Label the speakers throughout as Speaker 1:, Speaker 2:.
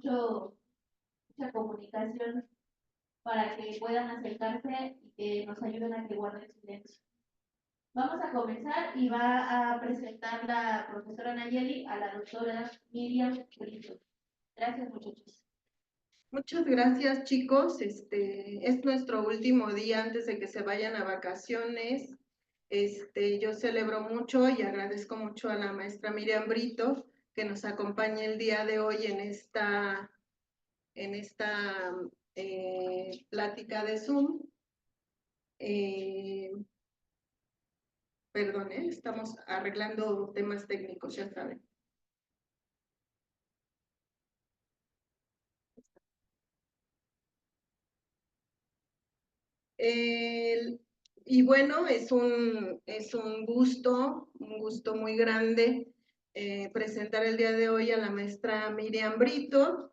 Speaker 1: mucha comunicación para que puedan acercarse y que nos ayuden a que guarden silencio. Vamos a comenzar y va a presentar la profesora Nayeli a la doctora Miriam Brito. Gracias, muchachos.
Speaker 2: Muchas gracias, chicos. Es nuestro último día antes de que se vayan a vacaciones. Yo celebro mucho y agradezco mucho a la maestra Miriam Brito que nos acompañe el día de hoy en esta plática de Zoom. Perdón, estamos arreglando temas técnicos, ya saben. Y bueno, es un gusto muy grande presentar el día de hoy a la maestra Miriam Brito.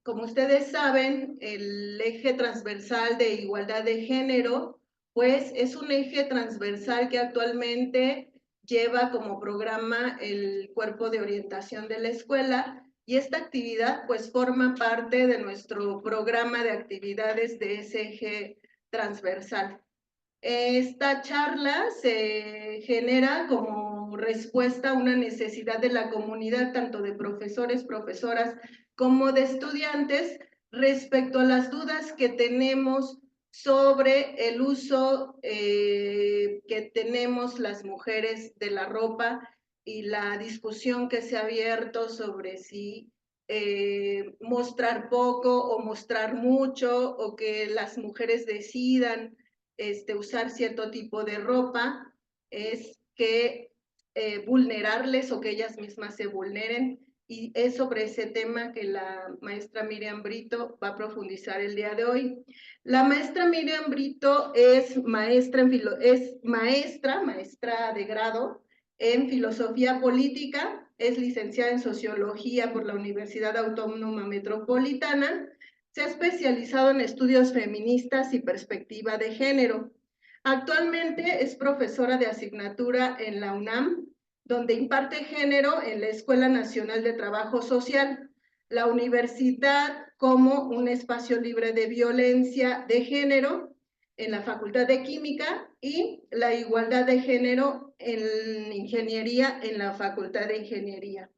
Speaker 2: Como ustedes saben, el eje transversal de igualdad de género, pues es un eje transversal que actualmente lleva como programa el cuerpo de orientación de la escuela, y esta actividad pues forma parte de nuestro programa de actividades de ese eje transversal. Esta charla se genera como respuesta a una necesidad de la comunidad, tanto de profesores, profesoras, como de estudiantes, respecto a las dudas que tenemos sobre el uso que tenemos las mujeres de la ropa y la discusión que se ha abierto sobre si mostrar poco o mostrar mucho, o que las mujeres decidan usar cierto tipo de ropa, es que vulnerarles o que ellas mismas se vulneren. Y es sobre ese tema que la maestra Miriam Brito va a profundizar el día de hoy. La maestra Miriam Brito es maestra de grado en filosofía política, es licenciada en sociología por la Universidad Autónoma Metropolitana, se ha especializado en estudios feministas y perspectiva de género. Actualmente es profesora de asignatura en la UNAM, donde imparte género en la Escuela Nacional de Trabajo Social, la universidad como un espacio libre de violencia de género en la Facultad de Química, y la igualdad de género en ingeniería en la Facultad de Ingeniería.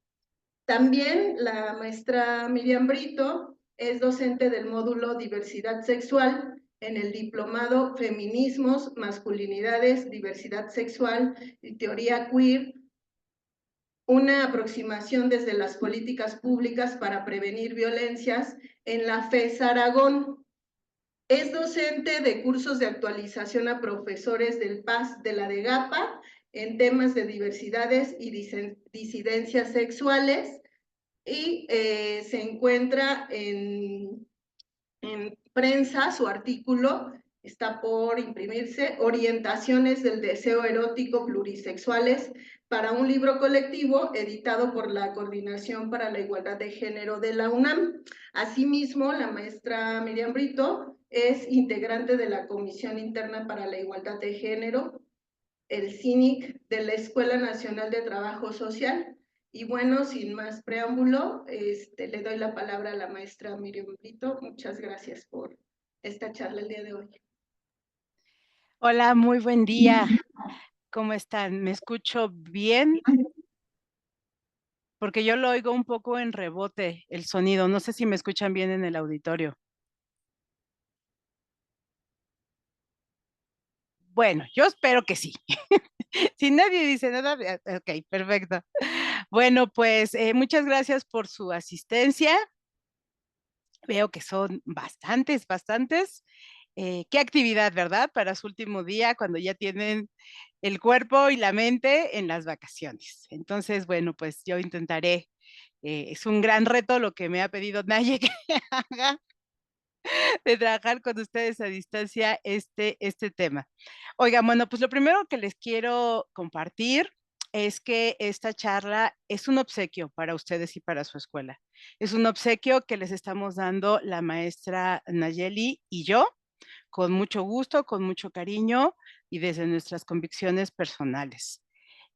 Speaker 2: También la maestra Miriam Brito es docente del módulo Diversidad Sexual en el diplomado Feminismos, Masculinidades, Diversidad Sexual y Teoría Queer, una aproximación desde las políticas públicas para prevenir violencias en la FES Aragón. Es docente de cursos de actualización a profesores del PAS de la DEGAPA en temas de diversidades y disidencias sexuales, y se encuentra en prensa. Su artículo está por imprimirse, Orientaciones del deseo erótico plurisexuales para un libro colectivo, editado por la Coordinación para la Igualdad de Género de la UNAM. Asimismo, la maestra Miriam Brito es integrante de la Comisión Interna para la Igualdad de Género, el CINIC, de la Escuela Nacional de Trabajo Social. Y bueno, sin más preámbulo, le doy la palabra a la maestra Miriam Brito. Muchas gracias por esta charla el día de hoy.
Speaker 3: Hola, muy buen día. ¿Cómo están? ¿Me escucho bien? Porque yo lo oigo un poco en rebote, el sonido. No sé si me escuchan bien en el auditorio. Bueno, yo espero que sí. Si nadie dice nada, ok, perfecto. Bueno, pues muchas gracias por su asistencia. Veo que son bastantes. Qué actividad, ¿verdad? Para su último día, cuando ya tienen el cuerpo y la mente en las vacaciones. Entonces, bueno, pues yo intentaré. Es un gran reto lo que me ha pedido Naye que haga, de trabajar con ustedes a distancia este tema. Oigan, bueno, pues lo primero que les quiero compartir es que esta charla es un obsequio para ustedes y para su escuela. Es un obsequio que les estamos dando la maestra Nayeli y yo, con mucho gusto, con mucho cariño y desde nuestras convicciones personales.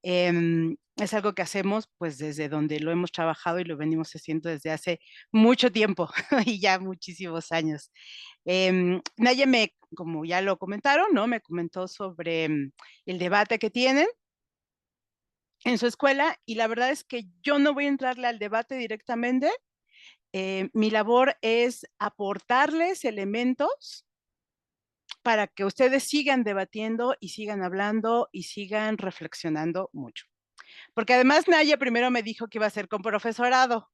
Speaker 3: Es algo que hacemos pues desde donde lo hemos trabajado y lo venimos haciendo desde hace mucho tiempo y ya muchísimos años. Naye como ya lo comentaron, ¿no? Me comentó sobre el debate que tienen en su escuela y la verdad es que yo no voy a entrarle al debate directamente. Mi labor es aportarles elementos para que ustedes sigan debatiendo y sigan hablando y sigan reflexionando mucho. Porque además Naya primero me dijo que iba a ser con profesorado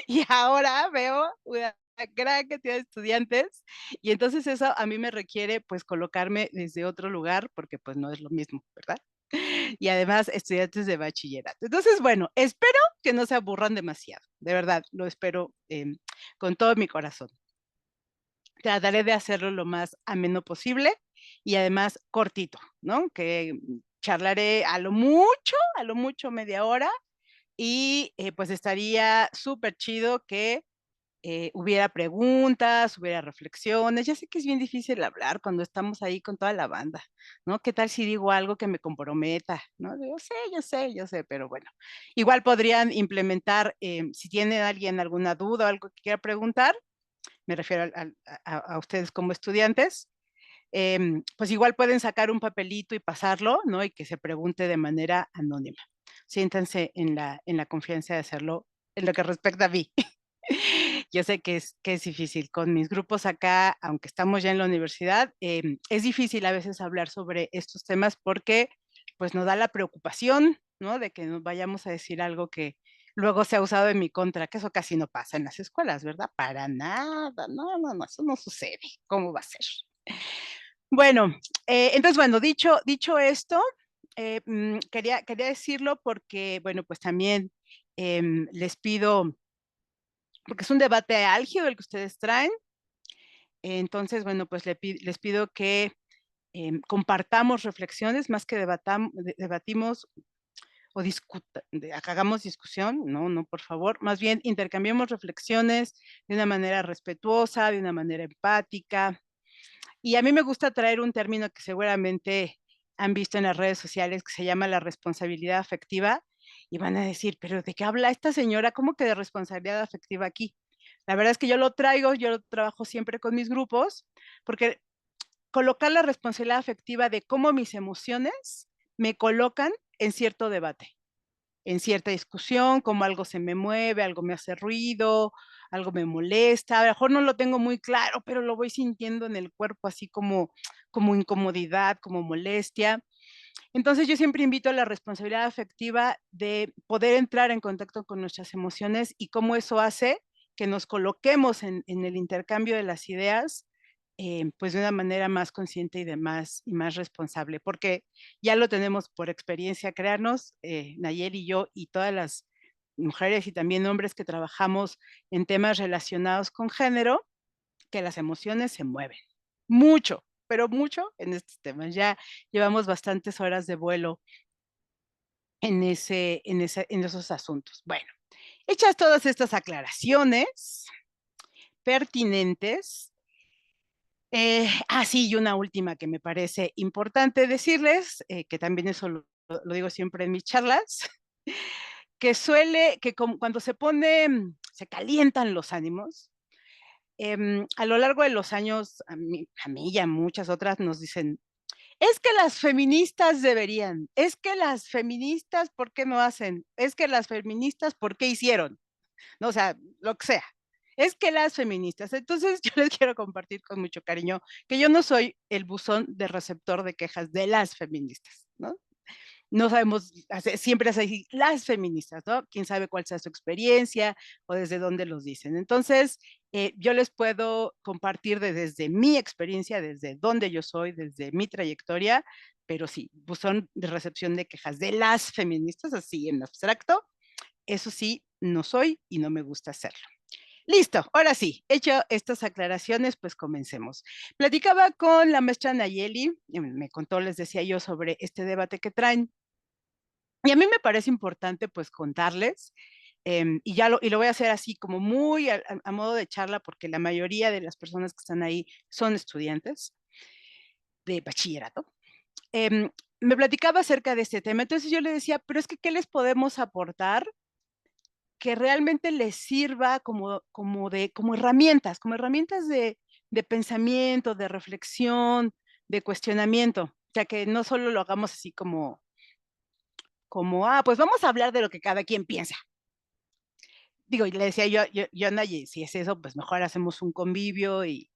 Speaker 3: y ahora veo una gran cantidad de estudiantes y entonces eso a mí me requiere pues colocarme desde otro lugar porque pues no es lo mismo, ¿verdad? Y además estudiantes de bachillerato. Entonces, bueno, espero que no se aburran demasiado, de verdad, lo espero con todo mi corazón. Trataré de hacerlo lo más ameno posible y además cortito, ¿no? Que charlaré a lo mucho media hora y pues estaría súper chido que hubiera preguntas, hubiera reflexiones. Ya sé que es bien difícil hablar cuando estamos ahí con toda la banda, ¿no? ¿Qué tal si digo algo que me comprometa? ¿No? Yo sé, pero bueno. Igual podrían implementar, si tiene alguien alguna duda o algo que quiera preguntar, me refiero a ustedes como estudiantes, pues igual pueden sacar un papelito y pasarlo, ¿no? Y que se pregunte de manera anónima. Siéntanse en la confianza de hacerlo en lo que respecta a mí. Yo sé que es difícil. Con mis grupos acá, aunque estamos ya en la universidad, es difícil a veces hablar sobre estos temas porque pues nos da la preocupación, ¿no? De que nos vayamos a decir algo que luego se ha usado en mi contra, que eso casi no pasa en las escuelas, ¿verdad? Para nada, no, eso no sucede. ¿Cómo va a ser? Bueno, entonces, bueno, dicho esto, quería decirlo porque, bueno, pues también les pido, porque es un debate álgido el que ustedes traen, entonces, bueno, pues les pido que compartamos reflexiones más que debatimos o hagamos discusión, no, por favor, más bien intercambiemos reflexiones de una manera respetuosa, de una manera empática. Y a mí me gusta traer un término que seguramente han visto en las redes sociales que se llama la responsabilidad afectiva y van a decir, pero ¿de qué habla esta señora? ¿Cómo que de responsabilidad afectiva aquí? La verdad es que yo lo traigo, yo lo trabajo siempre con mis grupos, porque colocar la responsabilidad afectiva de cómo mis emociones me colocan en cierto debate, en cierta discusión, como algo se me mueve, algo me hace ruido, algo me molesta, a lo mejor no lo tengo muy claro, pero lo voy sintiendo en el cuerpo así como incomodidad, como molestia. Entonces yo siempre invito a la responsabilidad afectiva de poder entrar en contacto con nuestras emociones y cómo eso hace que nos coloquemos en el intercambio de las ideas, pues de una manera más consciente y más responsable, porque ya lo tenemos por experiencia crearnos, Nayeli y yo y todas las mujeres y también hombres que trabajamos en temas relacionados con género, que las emociones se mueven mucho, pero mucho en estos temas. Ya llevamos bastantes horas de vuelo en esos asuntos. Bueno, hechas todas estas aclaraciones pertinentes, sí, y una última que me parece importante decirles, que también eso lo digo siempre en mis charlas, que cuando se calientan los ánimos, a lo largo de los años, a mí y a muchas otras nos dicen, es que las feministas deberían, es que las feministas, ¿por qué no hacen? Es que las feministas, ¿por qué hicieron? ¿No? O sea, lo que sea. Es que las feministas. Entonces, yo les quiero compartir con mucho cariño que yo no soy el buzón de receptor de quejas de las feministas, ¿no? No sabemos, siempre es así, las feministas, ¿no? Quién sabe cuál sea su experiencia o desde dónde los dicen. Entonces, yo les puedo compartir desde mi experiencia, desde dónde yo soy, desde mi trayectoria, pero sí, buzón de recepción de quejas de las feministas, así en abstracto, eso sí, no soy y no me gusta hacerlo. Listo, ahora sí, hecho estas aclaraciones, pues comencemos. Platicaba con la maestra Nayeli, me contó, les decía yo, sobre este debate que traen. Y a mí me parece importante, pues, contarles, y lo voy a hacer así como muy a modo de charla, porque la mayoría de las personas que están ahí son estudiantes de bachillerato. me platicaba acerca de este tema. Entonces yo le decía, pero es que, ¿qué les podemos aportar que realmente les sirva como herramientas de pensamiento, de reflexión, de cuestionamiento? O sea, que no solo lo hagamos así pues vamos a hablar de lo que cada quien piensa. Digo, y le decía yo, Naye, si es eso, pues mejor hacemos un convivio y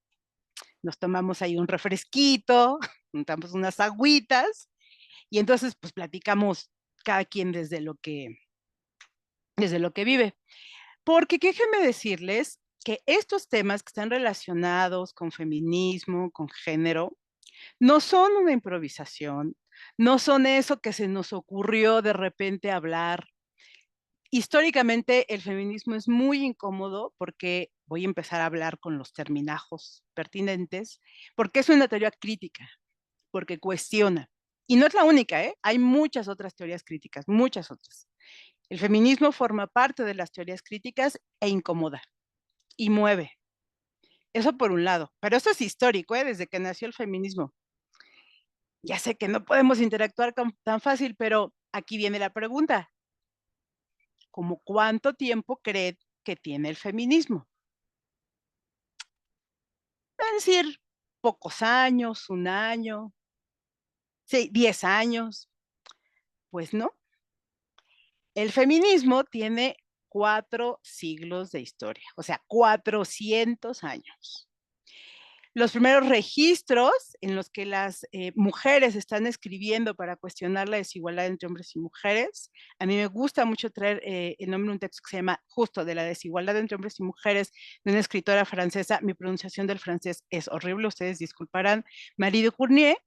Speaker 3: nos tomamos ahí un refresquito, juntamos unas agüitas, y entonces pues platicamos cada quien desde lo que vive. Porque déjenme decirles que estos temas que están relacionados con feminismo, con género, no son una improvisación, no son eso que se nos ocurrió de repente hablar. Históricamente el feminismo es muy incómodo porque voy a empezar a hablar con los terminajos pertinentes, porque es una teoría crítica, porque cuestiona. Y no es la única, ¿eh? Hay muchas otras teorías críticas, muchas otras. El feminismo forma parte de las teorías críticas e incomoda y mueve. Eso por un lado, pero esto es histórico, ¿eh? Desde que nació el feminismo. Ya sé que no podemos interactuar tan fácil, pero aquí viene la pregunta. ¿Cómo cuánto tiempo cree que tiene el feminismo? Es decir, pocos años, un año, sí, 10 años. Pues no. El feminismo tiene 4 siglos de historia, o sea, 400 años. Los primeros registros en los que las mujeres están escribiendo para cuestionar la desigualdad entre hombres y mujeres. A mí me gusta mucho traer el nombre de un texto que se llama justo de la desigualdad entre hombres y mujeres, de una escritora francesa. Mi pronunciación del francés es horrible, ustedes disculparán. Marie de Cournier,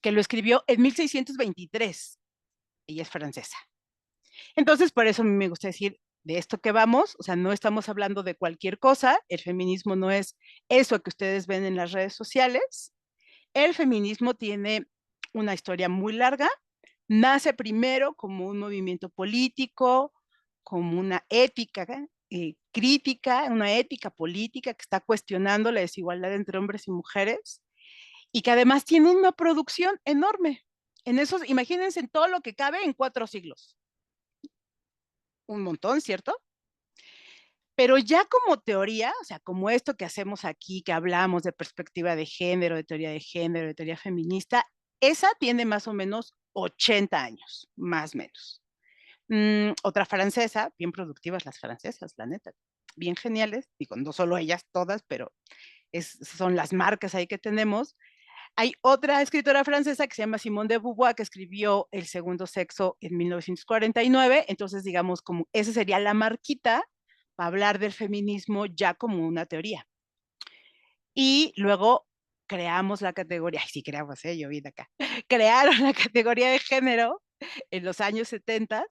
Speaker 3: que lo escribió en 1623. Ella es francesa. Entonces, por eso a mí me gusta decir de esto que vamos, o sea, no estamos hablando de cualquier cosa, el feminismo no es eso que ustedes ven en las redes sociales. El feminismo tiene una historia muy larga, nace primero como un movimiento político, como una ética crítica, una ética política que está cuestionando la desigualdad entre hombres y mujeres, y que además tiene una producción enorme. En esos, imagínense en todo lo que cabe en 4 siglos. Un montón, ¿cierto? Pero ya como teoría, o sea, como esto que hacemos aquí, que hablamos de perspectiva de género, de teoría feminista, esa tiene más o menos 80 años, más o menos. Otra francesa, bien productivas las francesas, la neta, bien geniales, digo, no solo ellas, todas, pero son las marcas ahí que tenemos. Hay otra escritora francesa que se llama Simone de Beauvoir, que escribió El segundo sexo en 1949, entonces digamos como esa sería la marquita para hablar del feminismo ya como una teoría. Y luego creamos la categoría, ay sí creamos, yo vine acá, crearon la categoría de género en los años 70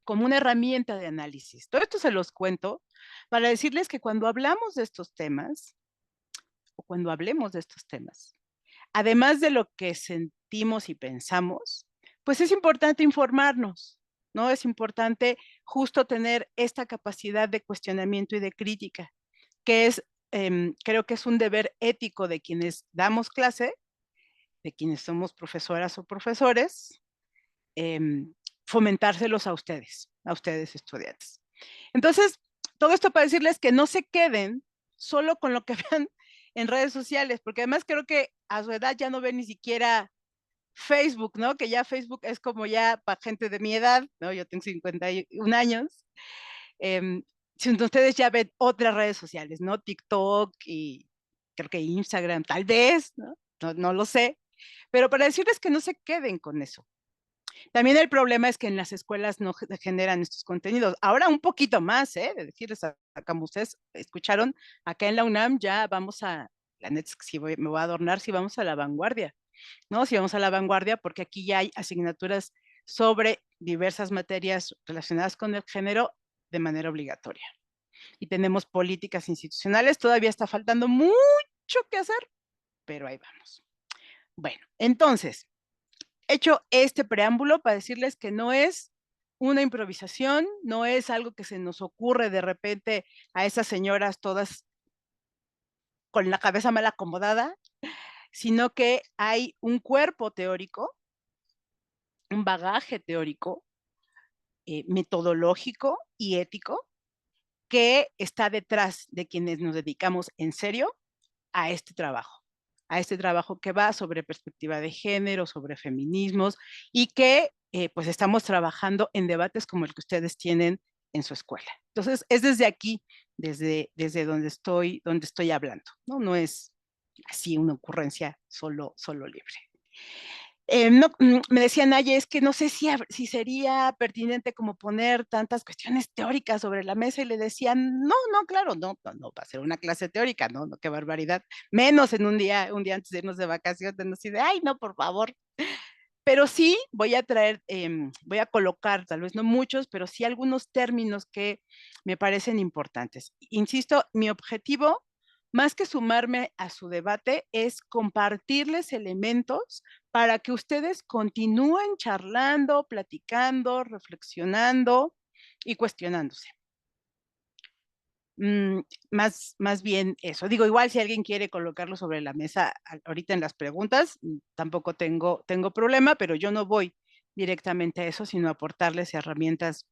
Speaker 3: como una herramienta de análisis. Todo esto se los cuento para decirles que cuando hablamos de estos temas, o cuando hablemos de estos temas, además de lo que sentimos y pensamos, pues es importante informarnos, ¿no? Es importante justo tener esta capacidad de cuestionamiento y de crítica, que es, creo que es un deber ético de quienes damos clase, de quienes somos profesoras o profesores, fomentárselos a ustedes estudiantes. Entonces, todo esto para decirles que no se queden solo con lo que vean en redes sociales, porque además creo que a su edad ya no ven ni siquiera Facebook, ¿no? Que ya Facebook es como ya para gente de mi edad, ¿no? Yo tengo 51 años. Si ustedes ya ven otras redes sociales, ¿no? TikTok y creo que Instagram, tal vez, ¿no? No lo sé. Pero para decirles que no se queden con eso. También el problema es que en las escuelas no generan estos contenidos. Ahora un poquito más, de decirles, como ustedes escucharon, acá en la UNAM ya vamos la neta es que si me voy a adornar, si vamos a la vanguardia, ¿no? Si vamos a la vanguardia, porque aquí ya hay asignaturas sobre diversas materias relacionadas con el género de manera obligatoria. Y tenemos políticas institucionales, todavía está faltando mucho que hacer, pero ahí vamos. Bueno, entonces, hecho este preámbulo para decirles que no es una improvisación, no es algo que se nos ocurre de repente a esas señoras todas con la cabeza mal acomodada, sino que hay un cuerpo teórico, un bagaje teórico, metodológico y ético que está detrás de quienes nos dedicamos en serio a este trabajo que va sobre perspectiva de género, sobre feminismos y que pues estamos trabajando en debates como el que ustedes tienen en su escuela. Entonces, es desde aquí, desde donde estoy hablando, ¿no? No es así una ocurrencia solo libre. Me decía Naye, es que no sé si sería pertinente como poner tantas cuestiones teóricas sobre la mesa y le decían, no, claro, no va a ser una clase teórica, no, qué barbaridad, menos en un día antes de irnos de vacaciones, así de, ay, no, por favor. Pero sí voy a traer, voy a colocar, tal vez no muchos, pero sí algunos términos que me parecen importantes. Insisto, mi objetivo, más que sumarme a su debate, es compartirles elementos para que ustedes continúen charlando, platicando, reflexionando y cuestionándose. Más bien eso. Digo, igual si alguien quiere colocarlo sobre la mesa ahorita en las preguntas, tampoco tengo problema, pero yo no voy directamente a eso, sino a aportarles herramientas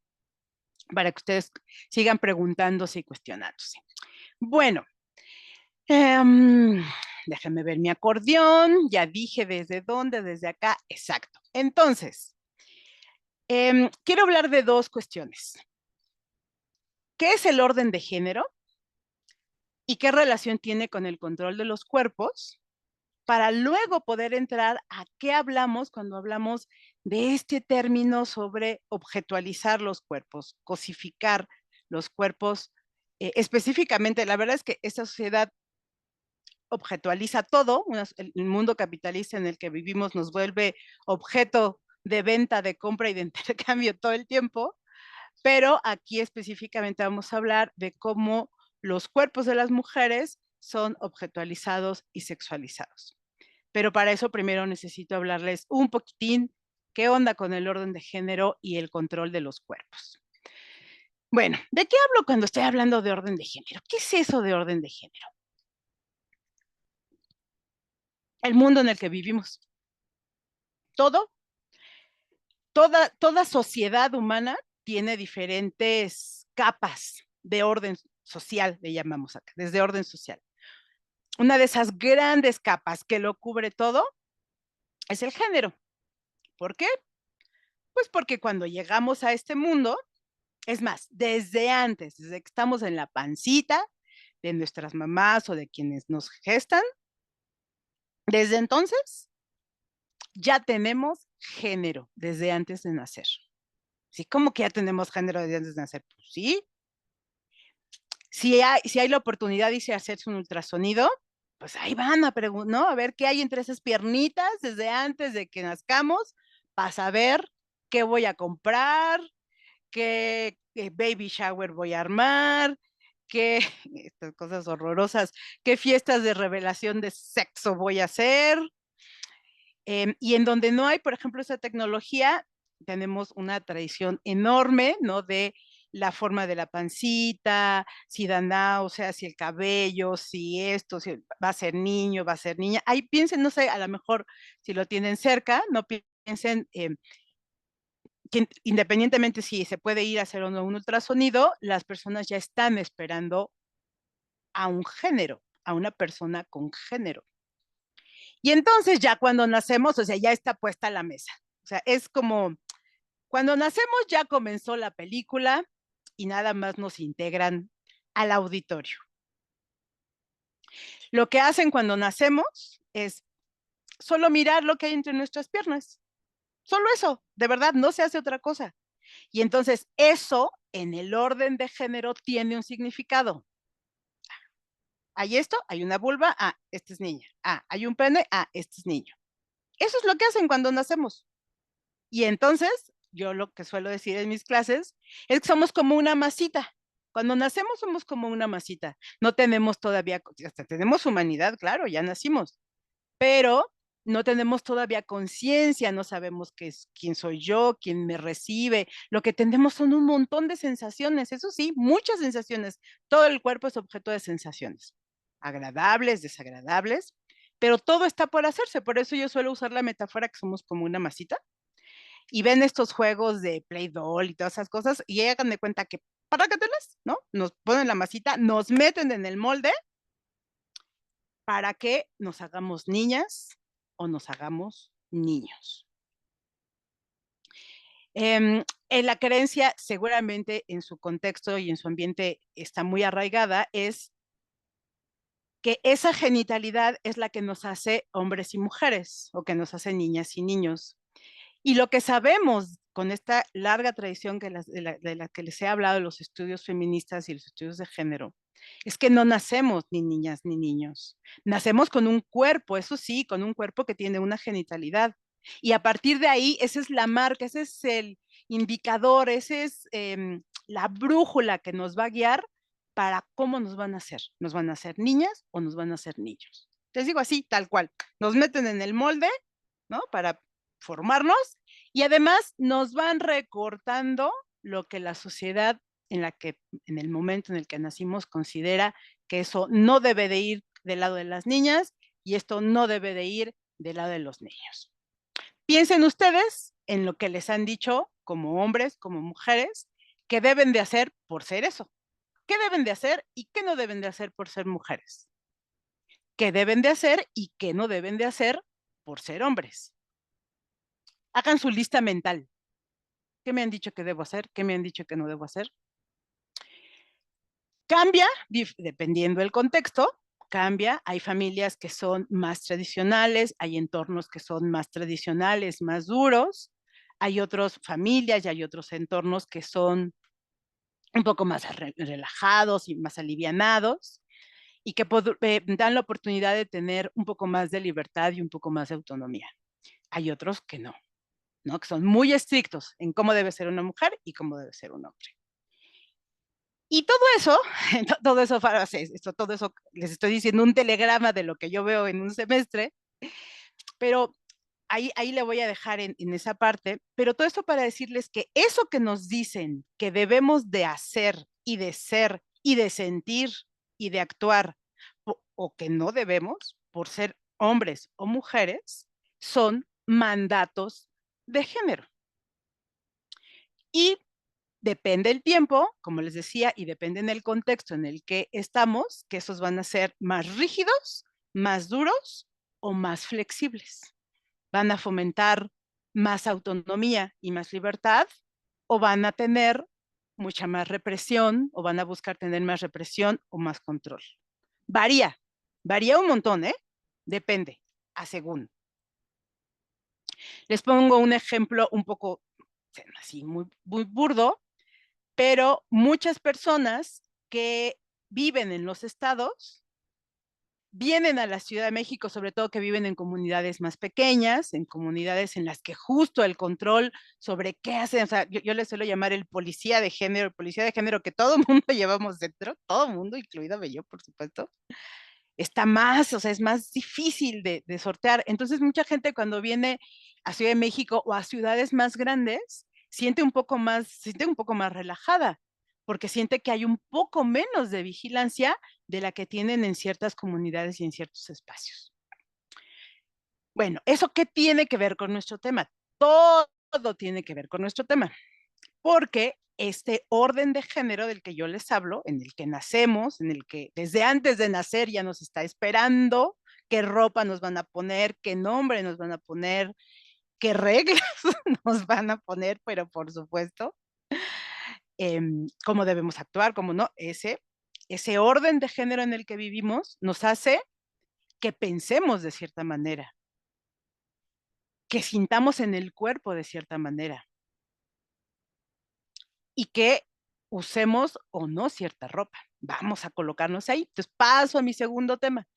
Speaker 3: para que ustedes sigan preguntándose y cuestionándose. Bueno, déjenme ver mi acordeón, ya dije desde dónde, desde acá, exacto. Entonces, quiero hablar de dos cuestiones. ¿Qué es el orden de género? ¿Y qué relación tiene con el control de los cuerpos? Para luego poder entrar a qué hablamos cuando hablamos de este término sobre objetualizar los cuerpos, cosificar los cuerpos. Específicamente, la verdad es que esta sociedad objetualiza todo, el mundo capitalista en el que vivimos nos vuelve objeto de venta, de compra y de intercambio todo el tiempo, pero aquí específicamente vamos a hablar de cómo los cuerpos de las mujeres son objetualizados y sexualizados. Pero para eso primero necesito hablarles un poquitín qué onda con el orden de género y el control de los cuerpos. Bueno, ¿de qué hablo cuando estoy hablando de orden de género? ¿Qué es eso de orden de género? El mundo en el que vivimos. Toda sociedad humana tiene diferentes capas de orden social, le llamamos acá, desde orden social. Una de esas grandes capas que lo cubre todo es el género. ¿Por qué? Pues porque cuando llegamos a este mundo, es más, desde antes, desde que estamos en la pancita de nuestras mamás o de quienes nos gestan, desde entonces ya tenemos género desde antes de nacer. ¿Sí? ¿Cómo que ya tenemos género desde antes de nacer? Pues sí. Si hay la oportunidad de hacerse un ultrasonido, pues ahí van a preguntar, ¿no? A ver qué hay entre esas piernitas desde antes de que nazcamos, para saber qué voy a comprar, qué baby shower voy a armar, qué estas cosas horrorosas, qué fiestas de revelación de sexo voy a hacer. Y en donde no hay, por ejemplo, esa tecnología, tenemos una tradición enorme, ¿no? De la forma de la pancita, si da náuseas, si el cabello, si esto, si va a ser niño, va a ser niña. Ahí piensen, no sé, a lo mejor si lo tienen cerca, no piensen que independientemente si se puede ir a hacer o no un ultrasonido, las personas ya están esperando a un género, a una persona con género. Y entonces ya cuando nacemos, o sea, ya está puesta la mesa. O sea, es como, cuando nacemos ya comenzó la película y nada más nos integran al auditorio. Lo que hacen cuando nacemos es solo mirar lo que hay entre nuestras piernas. Solo eso, de verdad, no se hace otra cosa. Y entonces eso en el orden de género tiene un significado. Hay esto, hay una vulva, este es niña. Hay un pene, este es niño. Eso es lo que hacen cuando nacemos. Y entonces, yo lo que suelo decir en mis clases es que somos como una masita. Cuando nacemos somos como una masita. No tenemos todavía, hasta tenemos humanidad, claro, ya nacimos, pero no tenemos todavía conciencia, no sabemos quién soy yo, quién me recibe. Lo que tenemos son un montón de sensaciones, eso sí, muchas sensaciones. Todo el cuerpo es objeto de sensaciones, agradables, desagradables, pero todo está por hacerse. Por eso yo suelo usar la metáfora que somos como una masita. Y ven estos juegos de Play-Doh y todas esas cosas, y hagan de cuenta que, págatelas, ¿no? Nos ponen la masita, nos meten en el molde para que nos hagamos niñas o nos hagamos niños. En la creencia, seguramente en su contexto y en su ambiente está muy arraigada, es que esa genitalidad es la que nos hace hombres y mujeres, o que nos hace niñas y niños. Y lo que sabemos con esta larga tradición de la que les he hablado, de los estudios feministas y los estudios de género, es que no nacemos ni niñas ni niños. Nacemos con un cuerpo, eso sí, con un cuerpo que tiene una genitalidad. Y a partir de ahí, esa es la marca, ese es el indicador, ese es la brújula que nos va a guiar para cómo nos van a hacer. ¿Nos van a hacer niñas o nos van a hacer niños? Les digo así, tal cual. Nos meten en el molde, ¿no? Para formarnos, y además nos van recortando lo que la sociedad en el momento en el que nacimos considera que eso no debe de ir del lado de las niñas y esto no debe de ir del lado de los niños. Piensen ustedes en lo que les han dicho como hombres, como mujeres, que deben de hacer por ser eso. ¿Qué deben de hacer y qué no deben de hacer por ser mujeres? ¿Qué deben de hacer y qué no deben de hacer por ser hombres? Hagan su lista mental. ¿Qué me han dicho que debo hacer? ¿Qué me han dicho que no debo hacer? Cambia, dependiendo del contexto, cambia. Hay familias que son más tradicionales, hay entornos que son más tradicionales, más duros. Hay otras familias y hay otros entornos que son un poco más relajados y más alivianados y que dan la oportunidad de tener un poco más de libertad y un poco más de autonomía. Hay otros que no, ¿no? Que son muy estrictos en cómo debe ser una mujer y cómo debe ser un hombre. Y todo eso, todo eso les estoy diciendo un telegrama de lo que yo veo en un semestre, pero ahí le voy a dejar en esa parte, pero todo esto para decirles que eso que nos dicen que debemos de hacer y de ser y de sentir y de actuar o que no debemos por ser hombres o mujeres, son mandatos de género. Y depende el tiempo, como les decía, y depende en el contexto en el que estamos, que esos van a ser más rígidos, más duros o más flexibles. Van a fomentar más autonomía y más libertad, o van a tener mucha más represión, o van a buscar tener más represión o más control. Varía un montón, ¿eh? Depende, a según. Les pongo un ejemplo un poco así, muy burdo, pero muchas personas que viven en los estados vienen a la Ciudad de México, sobre todo que viven en comunidades más pequeñas, en comunidades en las que justo el control sobre qué hacen, o sea, yo les suelo llamar el policía de género que todo el mundo llevamos dentro, todo el mundo, incluido yo, por supuesto, está más, o sea, es más difícil de sortear. Entonces, mucha gente cuando viene a Ciudad de México o a ciudades más grandes, se siente un poco más relajada, porque siente que hay un poco menos de vigilancia de la que tienen en ciertas comunidades y en ciertos espacios. Bueno, ¿eso qué tiene que ver con nuestro tema? Todo tiene que ver con nuestro tema, porque este orden de género del que yo les hablo, en el que nacemos, en el que desde antes de nacer ya nos está esperando qué ropa nos van a poner, qué nombre nos van a poner, qué reglas nos van a poner, pero por supuesto, cómo debemos actuar, cómo no, ese orden de género en el que vivimos nos hace que pensemos de cierta manera, que sintamos en el cuerpo de cierta manera y que usemos o no cierta ropa. Vamos a colocarnos ahí. Entonces paso a mi segundo tema,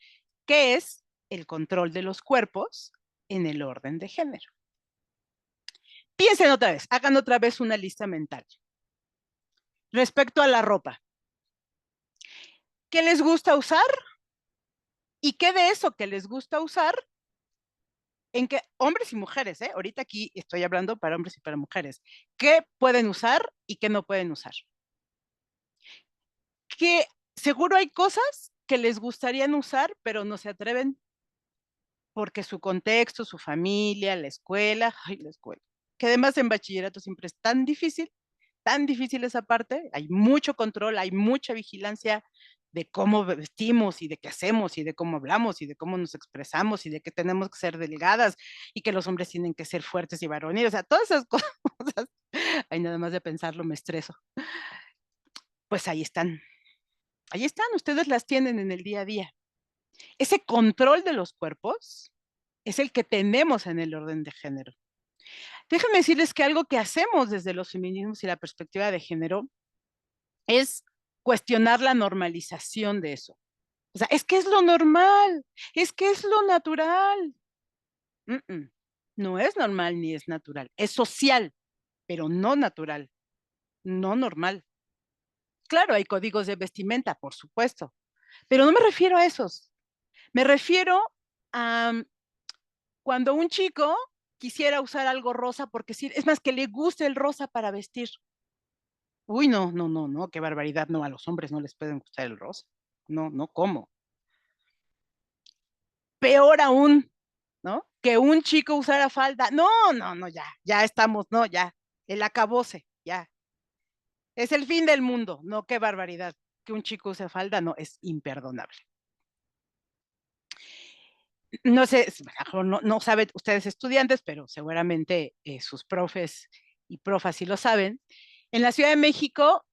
Speaker 3: que es el control de los cuerpos en el orden de género. Piensen otra vez, hagan otra vez una lista mental. Respecto a la ropa, ¿qué les gusta usar? ¿Y qué de eso que les gusta usar? En que hombres y mujeres, ahorita aquí estoy hablando para hombres y para mujeres, ¿qué pueden usar y qué no pueden usar? Que seguro hay cosas que les gustarían usar, pero no se atreven. porque su contexto, su familia, la escuela, que además en bachillerato siempre es tan difícil esa parte, hay mucho control, hay mucha vigilancia de cómo vestimos y de qué hacemos y de cómo hablamos y de cómo nos expresamos y de que tenemos que ser delgadas y que los hombres tienen que ser fuertes y varoniles, o sea, todas esas cosas, ay, nada más de pensarlo me estreso. Pues ahí están, ustedes las tienen en el día a día. Ese control de los cuerpos es el que tenemos en el orden de género. Déjenme decirles que algo que hacemos desde los feminismos y la perspectiva de género es cuestionar la normalización de eso. O sea, es que es lo normal, es que es lo natural. No es normal ni es natural, es social, pero no natural, no normal. Claro, hay códigos de vestimenta, por supuesto, pero no me refiero a esos. Me refiero a cuando un chico quisiera usar algo rosa porque sí, es más que le guste el rosa para vestir. Uy, no, no, no, no, qué barbaridad, no, a los hombres no les pueden gustar el rosa. No, no, ¿cómo? Peor aún, ¿no? Que un chico usara falda. No, no, no, ya estamos, no, ya, el acabose, ya. Es el fin del mundo, no, qué barbaridad. Que un chico use falda, no, es imperdonable. No sé, no saben ustedes estudiantes, pero seguramente sus profes y profas sí lo saben. En la Ciudad de México,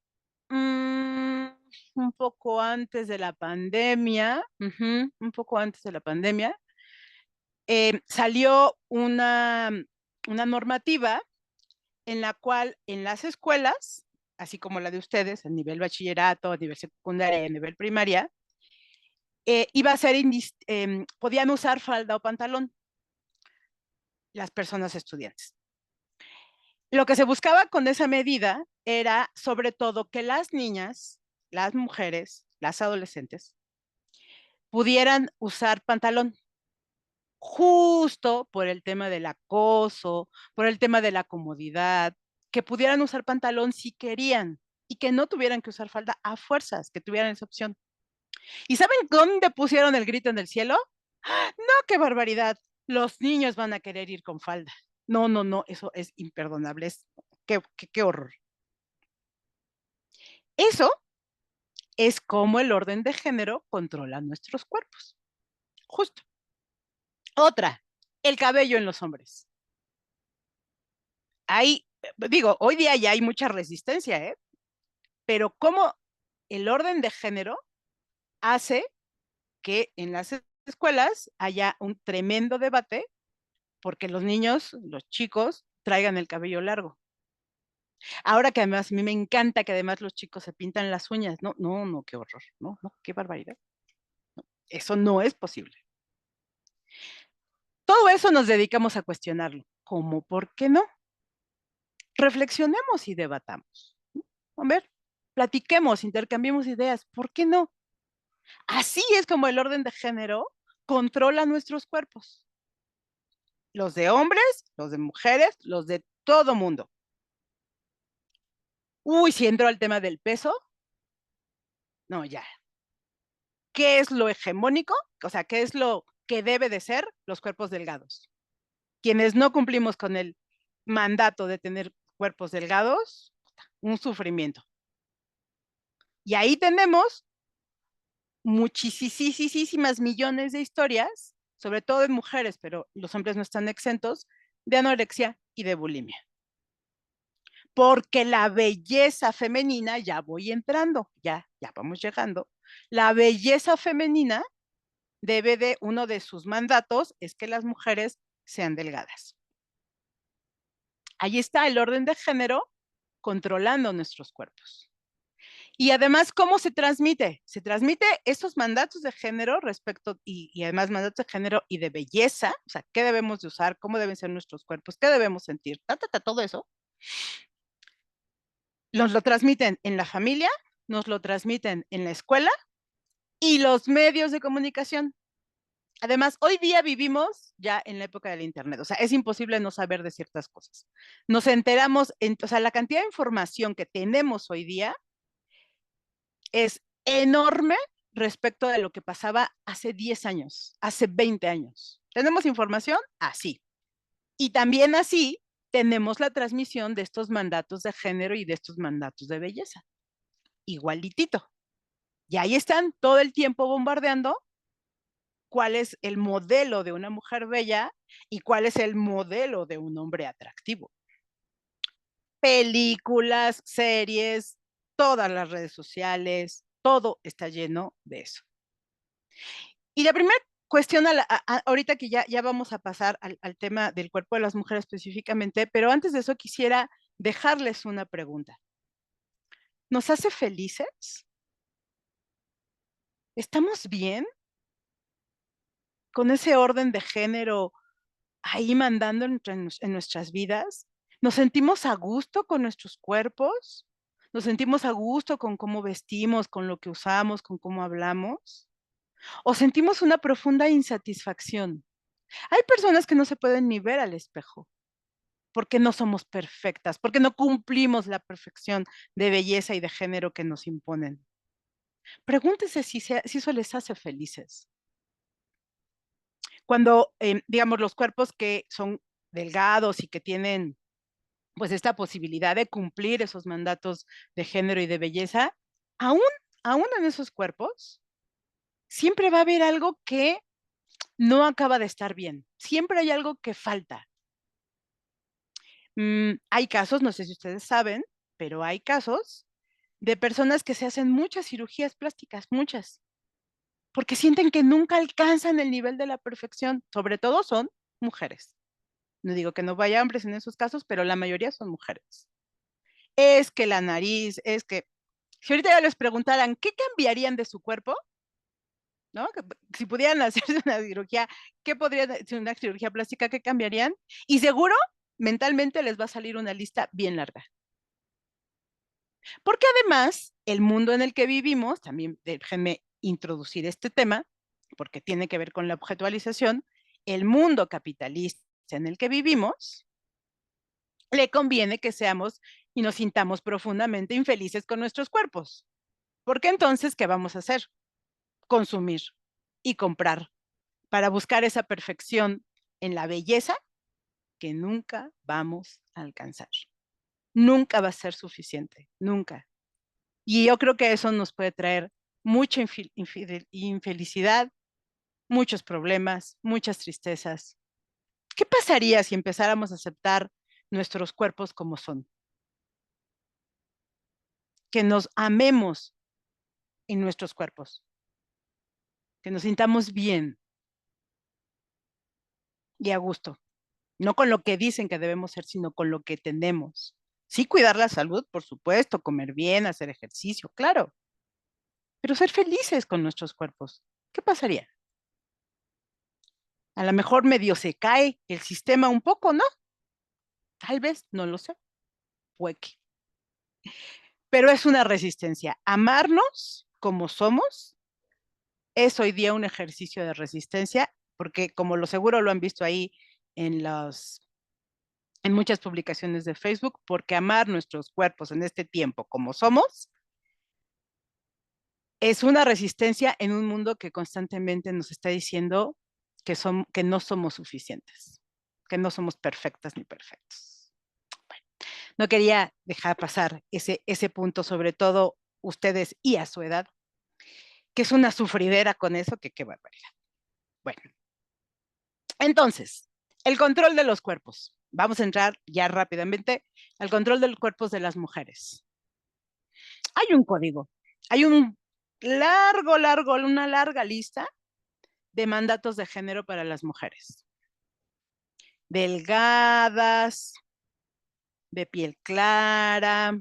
Speaker 3: un poco antes de la pandemia, un poco antes de la pandemia, salió una normativa en la cual en las escuelas, así como la de ustedes, a nivel bachillerato, a nivel secundaria y a nivel primaria, iba a ser, podían usar falda o pantalón las personas estudiantes. Lo que se buscaba con esa medida era sobre todo que las niñas, las mujeres, las adolescentes, pudieran usar pantalón, justo por el tema del acoso, por el tema de la comodidad, que pudieran usar pantalón si querían y que no tuvieran que usar falda a fuerzas, que tuvieran esa opción. ¿Y saben dónde pusieron el grito en el cielo? No, qué barbaridad. Los niños van a querer ir con falda. No, no, no, eso es imperdonable. Qué horror. Eso es como el orden de género controla nuestros cuerpos. Justo. Otra, el cabello en los hombres. Digo, hoy día ya hay mucha resistencia, ¿eh? Pero cómo el orden de género hace que en las escuelas haya un tremendo debate porque los niños, los chicos, traigan el cabello largo. Ahora que además a mí me encanta que además los chicos se pintan las uñas. No, no, no, qué horror. No, no, qué barbaridad. No, eso no es posible. Todo eso nos dedicamos a cuestionarlo. ¿Cómo? ¿Por qué no? Reflexionemos y debatamos. A ver, platiquemos, intercambiemos ideas. ¿Por qué no? Así es como el orden de género controla nuestros cuerpos. Los de hombres, los de mujeres, los de todo mundo. Uy, si entro al tema del peso, no, ya. ¿Qué es lo hegemónico? O sea, ¿qué es lo que debe de ser los cuerpos delgados? Quienes no cumplimos con el mandato de tener cuerpos delgados, un sufrimiento. Y ahí tenemos muchísimas millones de historias, sobre todo en mujeres, pero los hombres no están exentos, de anorexia y de bulimia. Porque la belleza femenina, ya voy entrando, ya vamos llegando, la belleza femenina uno de sus mandatos es que las mujeres sean delgadas. Ahí está el orden de género controlando nuestros cuerpos. Y además, ¿cómo se transmite? Se transmite esos mandatos de género y además mandatos de género y de belleza, o sea, qué debemos de usar, cómo deben ser nuestros cuerpos, qué debemos sentir, todo eso. Nos lo transmiten en la familia, nos lo transmiten en la escuela y los medios de comunicación. Además, hoy día vivimos ya en la época del Internet, o sea, es imposible no saber de ciertas cosas. Nos enteramos, o sea, la cantidad de información que tenemos hoy día es enorme respecto de lo que pasaba hace 10 años, hace 20 años. Tenemos información así. Y también así tenemos la transmisión de estos mandatos de género y de estos mandatos de belleza. Igualitito. Y ahí están todo el tiempo bombardeando cuál es el modelo de una mujer bella y cuál es el modelo de un hombre atractivo. Películas, series, todas las redes sociales, todo está lleno de eso. Y la primera cuestión, ahorita que ya vamos a pasar al tema del cuerpo de las mujeres específicamente, pero antes de eso quisiera dejarles una pregunta. ¿Nos hace felices? ¿Estamos bien con ese orden de género ahí mandando en nuestras vidas? ¿Nos sentimos a gusto con nuestros cuerpos? ¿Nos sentimos a gusto con cómo vestimos, con lo que usamos, con cómo hablamos? ¿O sentimos una profunda insatisfacción? Hay personas que no se pueden ni ver al espejo porque no somos perfectas, porque no cumplimos la perfección de belleza y de género que nos imponen. Pregúntese si eso les hace felices. Cuando, digamos, los cuerpos que son delgados y que tienen pues esta posibilidad de cumplir esos mandatos de género y de belleza, aún, aún en esos cuerpos, siempre va a haber algo que no acaba de estar bien. Siempre hay algo que falta. Hay casos, no sé si ustedes saben, pero hay casos de personas que se hacen muchas cirugías plásticas, muchas, porque sienten que nunca alcanzan el nivel de la perfección. Sobre todo son mujeres. No digo que no vaya hombres en esos casos, pero la mayoría son mujeres. Es que la nariz, es que si ahorita ya les preguntaran qué cambiarían de su cuerpo, ¿no? Si pudieran hacerse una cirugía, ¿qué podrían hacer una cirugía plástica? ¿Qué cambiarían? Y seguro, mentalmente les va a salir una lista bien larga. Porque además, el mundo en el que vivimos, también déjenme introducir este tema, porque tiene que ver con la objetualización, el mundo capitalista en el que vivimos, le conviene que seamos y nos sintamos profundamente infelices con nuestros cuerpos. Porque entonces, ¿qué vamos a hacer? Consumir y comprar para buscar esa perfección en la belleza que nunca vamos a alcanzar. Nunca va a ser suficiente, nunca. Y yo creo que eso nos puede traer mucha infelicidad, muchos problemas, muchas tristezas. ¿Qué pasaría si empezáramos a aceptar nuestros cuerpos como son? Que nos amemos en nuestros cuerpos, que nos sintamos bien y a gusto, no con lo que dicen que debemos ser, sino con lo que tenemos. Sí, cuidar la salud, por supuesto, comer bien, hacer ejercicio, claro, pero ser felices con nuestros cuerpos. ¿Qué pasaría? A lo mejor medio se cae el sistema un poco, ¿no? Tal vez, no lo sé, puede que. Pero es una resistencia. Amarnos como somos es hoy día un ejercicio de resistencia, porque como lo seguro lo han visto ahí en en muchas publicaciones de Facebook, porque amar nuestros cuerpos en este tiempo como somos es una resistencia en un mundo que constantemente nos está diciendo que no somos suficientes, que no somos perfectas ni perfectos. Bueno, no quería dejar pasar ese punto, sobre todo ustedes y a su edad, que es una sufridera con eso, que qué barbaridad. Bueno, entonces, el control de los cuerpos. Vamos a entrar ya rápidamente al control de los cuerpos de las mujeres. Hay un código, hay una larga lista de mandatos de género para las mujeres. Delgadas, de piel clara,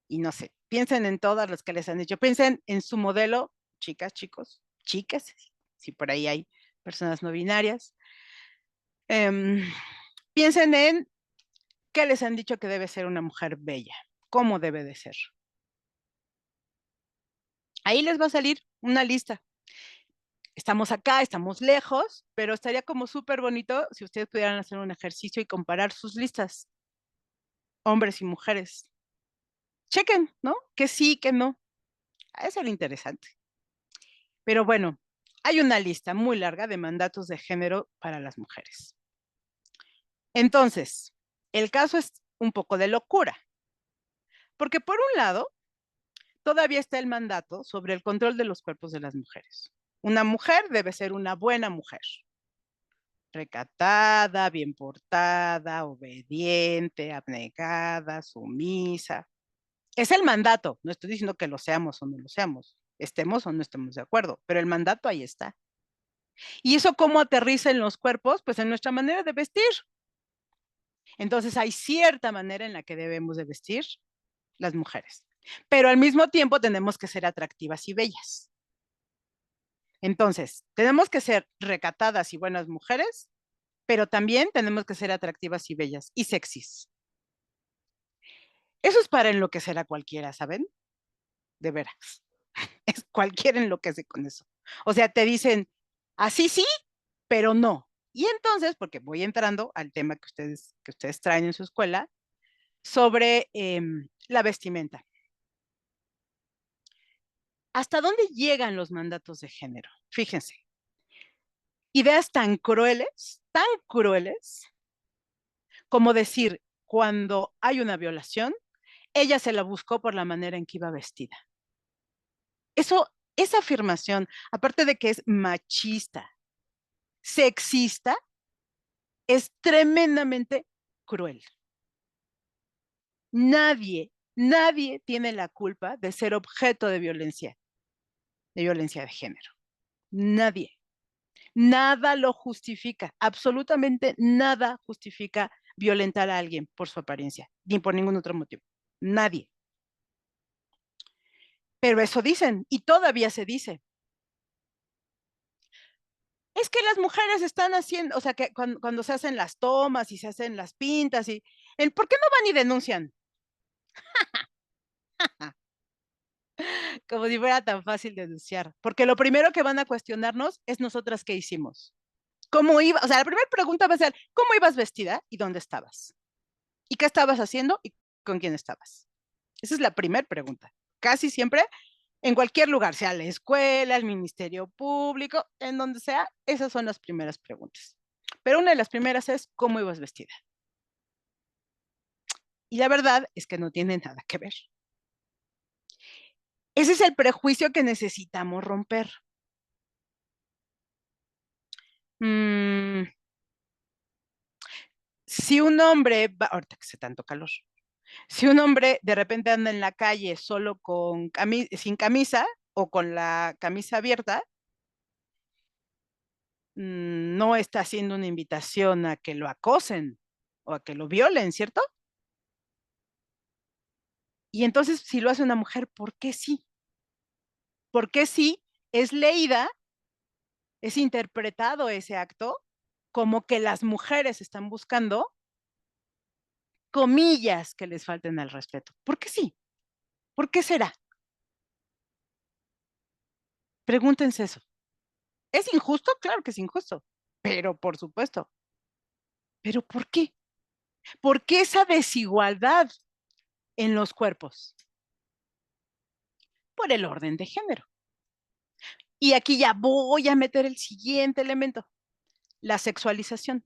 Speaker 3: y no sé, piensen en todas las que les han dicho, piensen en su modelo, chicas, chicos, chicas, si por ahí hay personas no binarias. Piensen en qué les han dicho que debe ser una mujer bella, cómo debe de ser. Ahí les va a salir una lista. Estamos acá, estamos lejos, pero estaría como súper bonito si ustedes pudieran hacer un ejercicio y comparar sus listas, hombres y mujeres. Chequen, ¿no? Que sí, que no. Eso es lo interesante. Pero bueno, hay una lista muy larga de mandatos de género para las mujeres. Entonces, el caso es un poco de locura, porque por un lado, todavía está el mandato sobre el control de los cuerpos de las mujeres. Una mujer debe ser una buena mujer, recatada, bien portada, obediente, abnegada, sumisa. Es el mandato, no estoy diciendo que lo seamos o no lo seamos, estemos o no estemos de acuerdo, pero el mandato ahí está. ¿Y eso cómo aterriza en los cuerpos? Pues en nuestra manera de vestir. Entonces hay cierta manera en la que debemos de vestir las mujeres, pero al mismo tiempo tenemos que ser atractivas y bellas. Entonces, tenemos que ser recatadas y buenas mujeres, pero también tenemos que ser atractivas y bellas y sexys. Eso es para enloquecer a cualquiera, ¿saben? De veras. Es cualquiera enloquece con eso. O sea, te dicen, así sí, pero no. Y entonces, porque voy entrando al tema que ustedes traen en su escuela, sobre la vestimenta. ¿Hasta dónde llegan los mandatos de género? Fíjense, ideas tan crueles, como decir, cuando hay una violación, ella se la buscó por la manera en que iba vestida. Esa afirmación, aparte de que es machista, sexista, es tremendamente cruel. Nadie tiene la culpa de ser objeto de violencia de género. Nadie. Nada lo justifica, absolutamente nada justifica violentar a alguien por su apariencia, ni por ningún otro motivo. Nadie. Pero eso dicen, y todavía se dice. Es que las mujeres están haciendo, o sea, que cuando se hacen las tomas y se hacen las pintas, ¿por qué no van y denuncian? Como si fuera tan fácil denunciar, porque lo primero que van a cuestionarnos es nosotras qué hicimos. ¿Cómo iba? O sea, la primera pregunta va a ser, ¿cómo ibas vestida y dónde estabas? ¿Y qué estabas haciendo y con quién estabas? Esa es la primera pregunta. Casi siempre, en cualquier lugar, sea la escuela, el ministerio público, en donde sea, esas son las primeras preguntas. Pero una de las primeras es, ¿cómo ibas vestida? Y la verdad es que no tiene nada que ver. Ese es el prejuicio que necesitamos romper. Si un hombre, ahorita que hace tanto calor, si un hombre de repente anda en la calle solo sin camisa o con la camisa abierta, no está haciendo una invitación a que lo acosen o a que lo violen, ¿cierto? Y entonces, si lo hace una mujer, ¿por qué sí? ¿Por qué sí es leída, es interpretado ese acto como que las mujeres están buscando comillas que les falten al respeto? ¿Por qué sí? ¿Por qué será? Pregúntense eso. ¿Es injusto? Claro que es injusto, pero por supuesto. ¿Pero por qué? ¿Por qué esa desigualdad en los cuerpos? Por el orden de género. Y aquí ya voy a meter el siguiente elemento, la sexualización.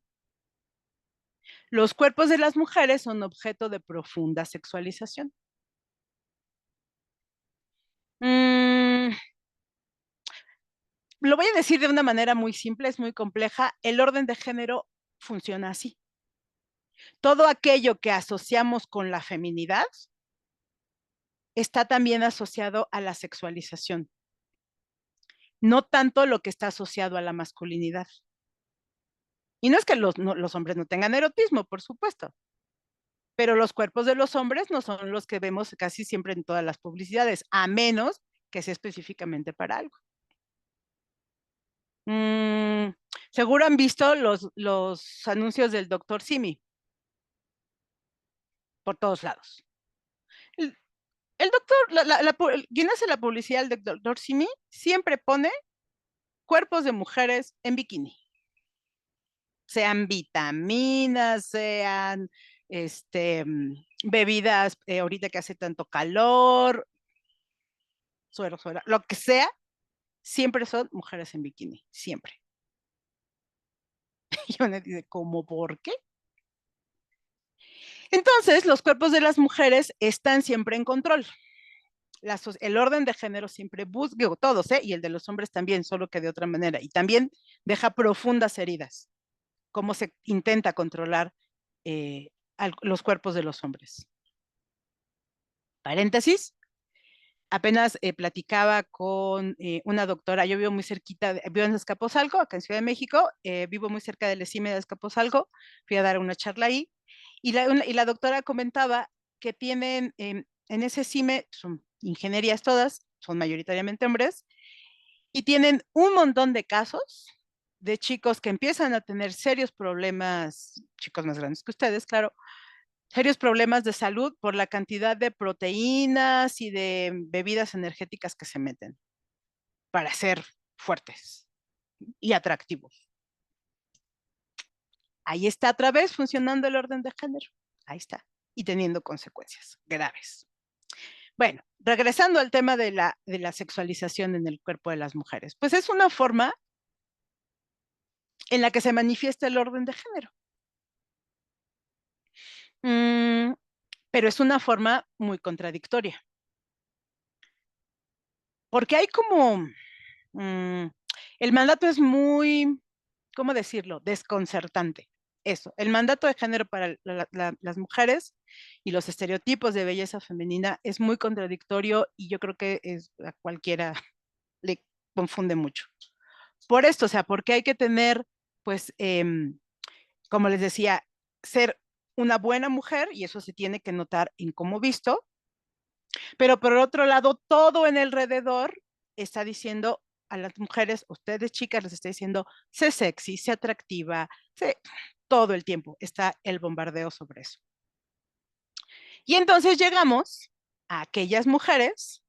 Speaker 3: Los cuerpos de las mujeres son objeto de profunda sexualización. Lo voy a decir de una manera muy simple, es muy compleja. El orden de género funciona así. Todo aquello que asociamos con la feminidad está también asociado a la sexualización, no tanto lo que está asociado a la masculinidad. Y no es que los hombres no tengan erotismo, por supuesto, pero los cuerpos de los hombres no son los que vemos casi siempre en todas las publicidades, a menos que sea específicamente para algo. Seguro han visto los anuncios del doctor Simi por todos lados. El doctor, quien hace la publicidad del doctor Simi siempre pone cuerpos de mujeres en bikini. Sean vitaminas, sean bebidas, ahorita que hace tanto calor, suero, lo que sea, siempre son mujeres en bikini, siempre. Y uno dice, ¿cómo por qué? Entonces, los cuerpos de las mujeres están siempre en control. El orden de género siempre busca, digo, todos, y el de los hombres también, solo que de otra manera. Y también deja profundas heridas, cómo se intenta controlar los cuerpos de los hombres. Paréntesis, apenas platicaba con una doctora, yo vivo muy cerquita, vivo en Azcapotzalco, acá en Ciudad de México, vivo muy cerca del ESIME de Azcapotzalco, fui a dar una charla ahí, y la doctora comentaba que tienen en ese CIME, son ingenierías todas, son mayoritariamente hombres, y tienen un montón de casos de chicos que empiezan a tener serios problemas, chicos más grandes que ustedes, claro, serios problemas de salud por la cantidad de proteínas y de bebidas energéticas que se meten para ser fuertes y atractivos. Ahí está otra vez funcionando el orden de género. Ahí está. Y teniendo consecuencias graves. Bueno, regresando al tema de la sexualización en el cuerpo de las mujeres, pues es una forma en la que se manifiesta el orden de género. Pero es una forma muy contradictoria. Porque hay como, el mandato es muy, ¿cómo decirlo? Desconcertante. Eso, el mandato de género para las mujeres y los estereotipos de belleza femenina es muy contradictorio y yo creo que a cualquiera le confunde mucho. Por esto, o sea, porque hay que tener, pues, como les decía, ser una buena mujer y eso se tiene que notar en cómo visto, pero por otro lado, todo en el alrededor está diciendo a las mujeres, ustedes chicas les está diciendo, sé sexy, sé atractiva, sé, todo el tiempo está el bombardeo sobre eso. Y entonces llegamos a aquellas mujeres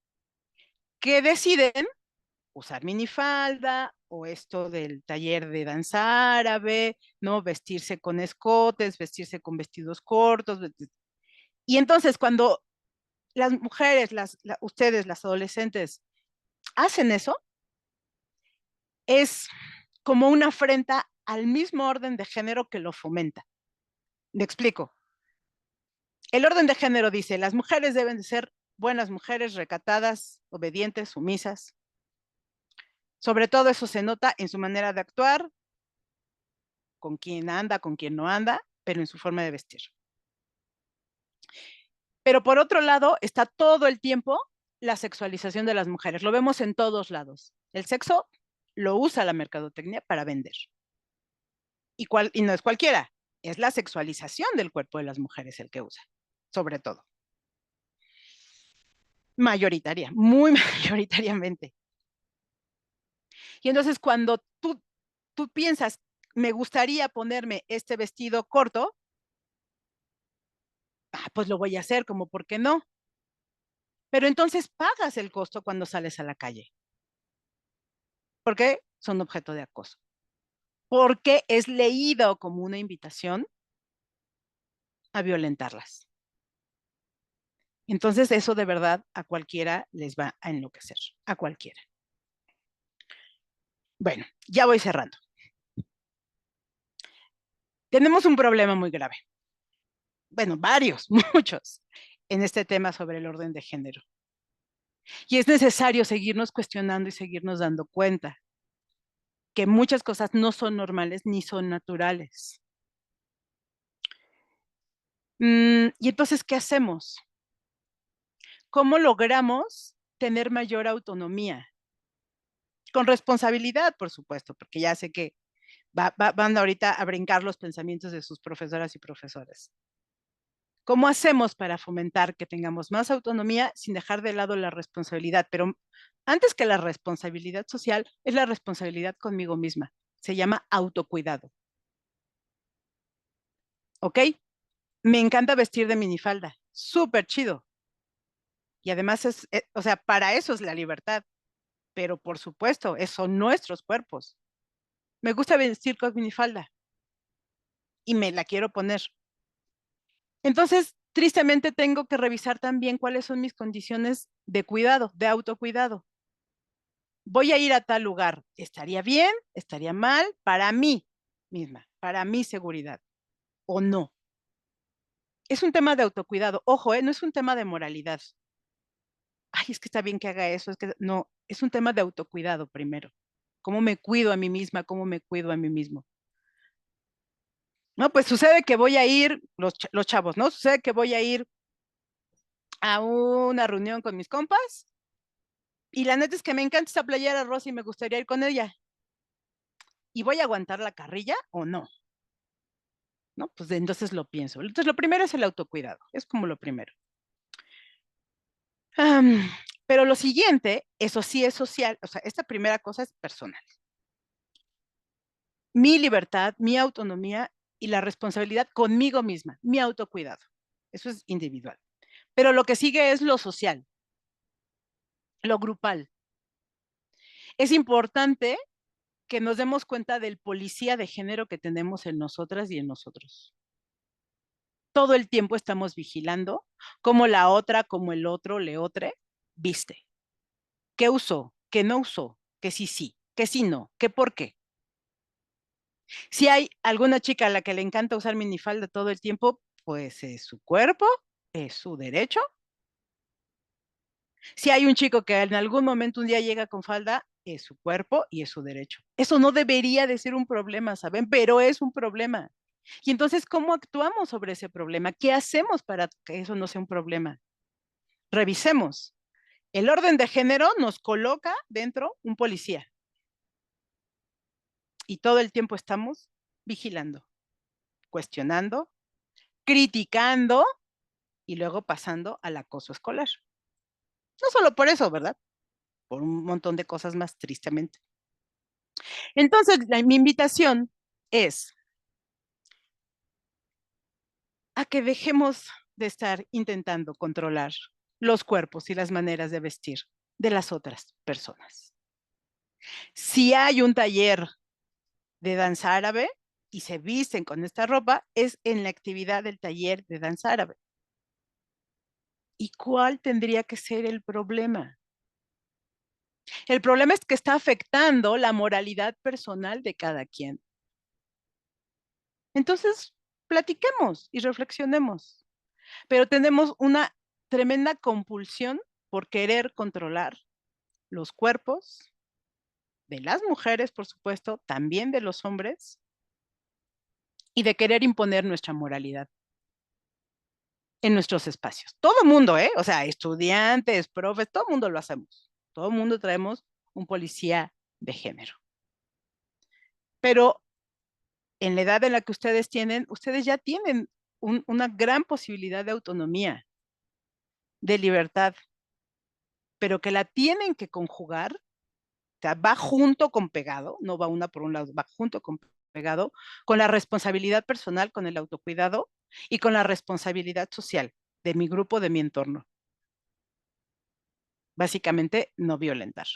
Speaker 3: que deciden usar minifalda o esto del taller de danza árabe, ¿no? Vestirse con escotes, vestirse con vestidos cortos. Y entonces cuando las mujeres, ustedes, las adolescentes, hacen eso, es como una afrenta al mismo orden de género que lo fomenta. Me explico. El orden de género dice, las mujeres deben de ser buenas mujeres, recatadas, obedientes, sumisas. Sobre todo eso se nota en su manera de actuar, con quién anda, con quién no anda, pero en su forma de vestir. Pero por otro lado, está todo el tiempo la sexualización de las mujeres. Lo vemos en todos lados. El sexo lo usa la mercadotecnia para vender. Y no es cualquiera, es la sexualización del cuerpo de las mujeres el que usa, sobre todo. Mayoritaria, muy mayoritariamente. Y entonces cuando tú piensas, me gustaría ponerme este vestido corto, pues lo voy a hacer, como por qué no. Pero entonces pagas el costo cuando sales a la calle. Porque son objeto de acoso. Porque es leído como una invitación a violentarlas. Entonces eso de verdad a cualquiera les va a enloquecer, a cualquiera. Bueno, ya voy cerrando. Tenemos un problema muy grave. Bueno, varios, muchos, en este tema sobre el orden de género. Y es necesario seguirnos cuestionando y seguirnos dando cuenta que muchas cosas no son normales ni son naturales. Y entonces, ¿qué hacemos? ¿Cómo logramos tener mayor autonomía? Con responsabilidad, por supuesto, porque ya sé que van ahorita a brincar los pensamientos de sus profesoras y profesores. ¿Cómo hacemos para fomentar que tengamos más autonomía sin dejar de lado la responsabilidad? Pero antes que la responsabilidad social, es la responsabilidad conmigo misma. Se llama autocuidado. ¿Ok? Me encanta vestir de minifalda. Súper chido. Y además o sea, para eso es la libertad. Pero por supuesto, son nuestros cuerpos. Me gusta vestir con minifalda. Y me la quiero poner. Entonces, tristemente tengo que revisar también cuáles son mis condiciones de cuidado, de autocuidado. voy a ir a tal lugar, ¿estaría bien? ¿Estaría mal? Para mí misma, para mi seguridad, ¿o no? Es un tema de autocuidado. Ojo, no es un tema de moralidad. Ay, es que está bien que haga eso, es que no, es un tema de autocuidado primero. ¿Cómo me cuido a mí misma? ¿Cómo me cuido a mí mismo? No, pues sucede que voy a ir, los chavos, ¿no? Sucede que voy a ir a una reunión con mis compas y la neta es que me encanta esa playera rosa y me gustaría ir con ella. ¿Y voy a aguantar la carrilla o no? ¿No? Pues entonces lo pienso. Entonces lo primero es el autocuidado, es como lo primero. Pero lo siguiente, eso sí es social, o sea, esta primera cosa es personal. Mi libertad, mi autonomía y la responsabilidad conmigo misma, mi autocuidado. Eso es individual. Pero lo que sigue es lo social, lo grupal. Es importante que nos demos cuenta del policía de género que tenemos en nosotras y en nosotros. Todo el tiempo estamos vigilando cómo la otra, como el otro, le otre, viste. ¿Qué usó? ¿Qué no usó? ¿Qué sí, ¿qué sí no? ¿Qué por qué? Si hay alguna chica a la que le encanta usar minifalda todo el tiempo, pues es su cuerpo, es su derecho. Si hay un chico que en algún momento un día llega con falda, es su cuerpo y es su derecho. Eso no debería de ser un problema, ¿saben? Pero es un problema. Y entonces, ¿cómo actuamos sobre ese problema? ¿Qué hacemos para que eso no sea un problema? Revisemos. El orden de género nos coloca dentro un policía y todo el tiempo estamos vigilando, cuestionando, criticando y luego pasando al acoso escolar. No solo por eso, ¿verdad? Por un montón de cosas más, tristemente. Entonces, mi invitación es a que dejemos de estar intentando controlar los cuerpos y las maneras de vestir de las otras personas. Si hay un taller de danza árabe y se visten con esta ropa, es en la actividad del taller de danza árabe. ¿Y cuál tendría que ser el problema? El problema es que está afectando la moralidad personal de cada quien. Entonces, platiquemos y reflexionemos. Pero tenemos una tremenda compulsión por querer controlar los cuerpos de las mujeres, por supuesto, también de los hombres, y de querer imponer nuestra moralidad en nuestros espacios. Todo el mundo, ¿eh? O sea, estudiantes, profes, todo el mundo lo hacemos. Todo el mundo traemos un policía de género. Pero en la edad en la que ustedes tienen, ustedes ya tienen una gran posibilidad de autonomía, de libertad, pero que la tienen que conjugar, o sea, va junto con pegado, no va una por un lado, va junto con pegado, con la responsabilidad personal, con el autocuidado y con la responsabilidad social de mi grupo, de mi entorno. Básicamente, no violentar,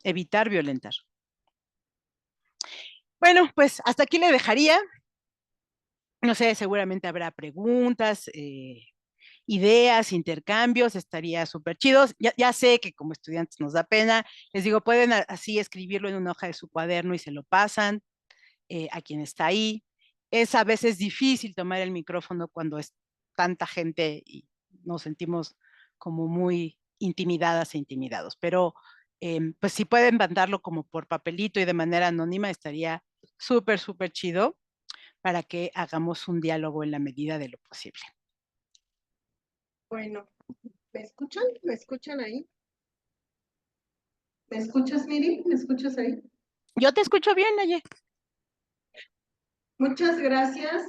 Speaker 3: evitar violentar. Bueno, pues hasta aquí le dejaría. No sé, seguramente habrá preguntas, ideas, intercambios, estaría súper chidos. Ya sé que como estudiantes nos da pena, les digo, pueden así escribirlo en una hoja de su cuaderno y se lo pasan a quien está ahí. Es a veces difícil tomar el micrófono cuando es tanta gente y nos sentimos como muy intimidadas e intimidados, pero pues si pueden mandarlo como por papelito y de manera anónima, estaría súper, súper chido para que hagamos un diálogo en la medida de lo posible.
Speaker 2: Bueno, ¿me escuchan? ¿Me escuchan ahí? ¿Me escuchas, Miri? ¿Me escuchas ahí?
Speaker 3: Yo te escucho bien, Naye.
Speaker 2: Muchas gracias.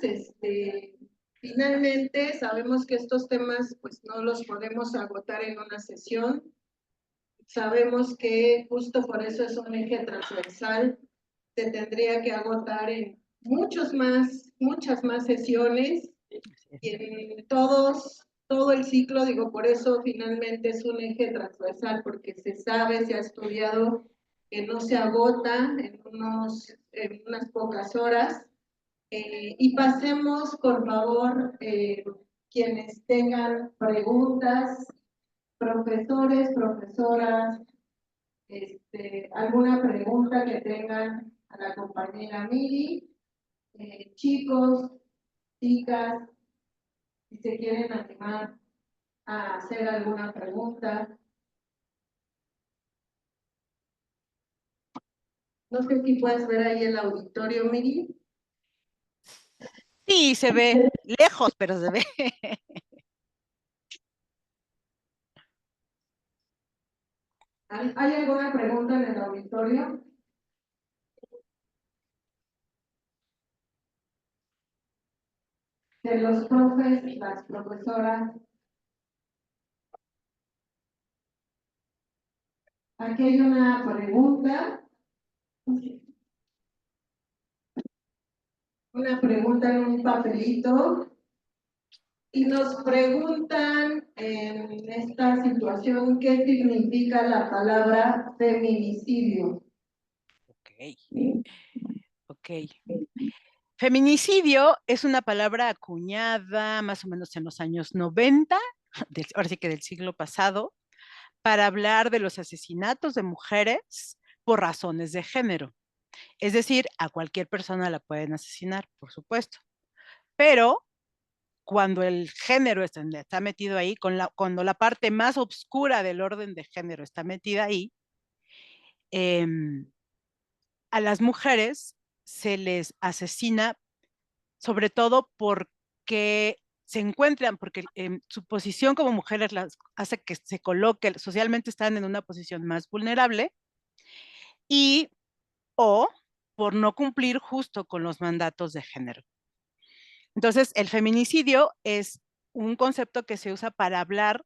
Speaker 2: Finalmente sabemos que estos temas pues no los podemos agotar en una sesión. Sabemos que justo por eso es un eje transversal. Se tendría que agotar en muchas más sesiones y en todo el ciclo, digo, por eso finalmente es un eje transversal, porque se sabe, se ha estudiado que no se agota en unas pocas horas. Y pasemos, por favor, quienes tengan preguntas, profesores, profesoras, alguna pregunta que tengan a la compañera Miri. Chicos, chicas, si se quieren animar a hacer alguna pregunta. No sé si puedes ver ahí el auditorio, Miri.
Speaker 3: Sí, se ve lejos, pero se ve.
Speaker 2: ¿Hay alguna pregunta en el auditorio? De los profes, las profesoras. Aquí hay una pregunta. Una pregunta en un papelito. Y nos preguntan en esta situación qué significa la palabra feminicidio.
Speaker 3: Ok. Feminicidio es una palabra acuñada más o menos en los años 90, ahora sí que del siglo pasado, para hablar de los asesinatos de mujeres por razones de género. Es decir, a cualquier persona la pueden asesinar, por supuesto. Pero cuando el género está metido ahí, cuando la parte más oscura del orden de género está metida ahí, a las mujeres se les asesina sobre todo porque se encuentran, porque su posición como mujeres las hace que se coloque, socialmente están en una posición más vulnerable y o por no cumplir justo con los mandatos de género. Entonces, el feminicidio es un concepto que se usa para hablar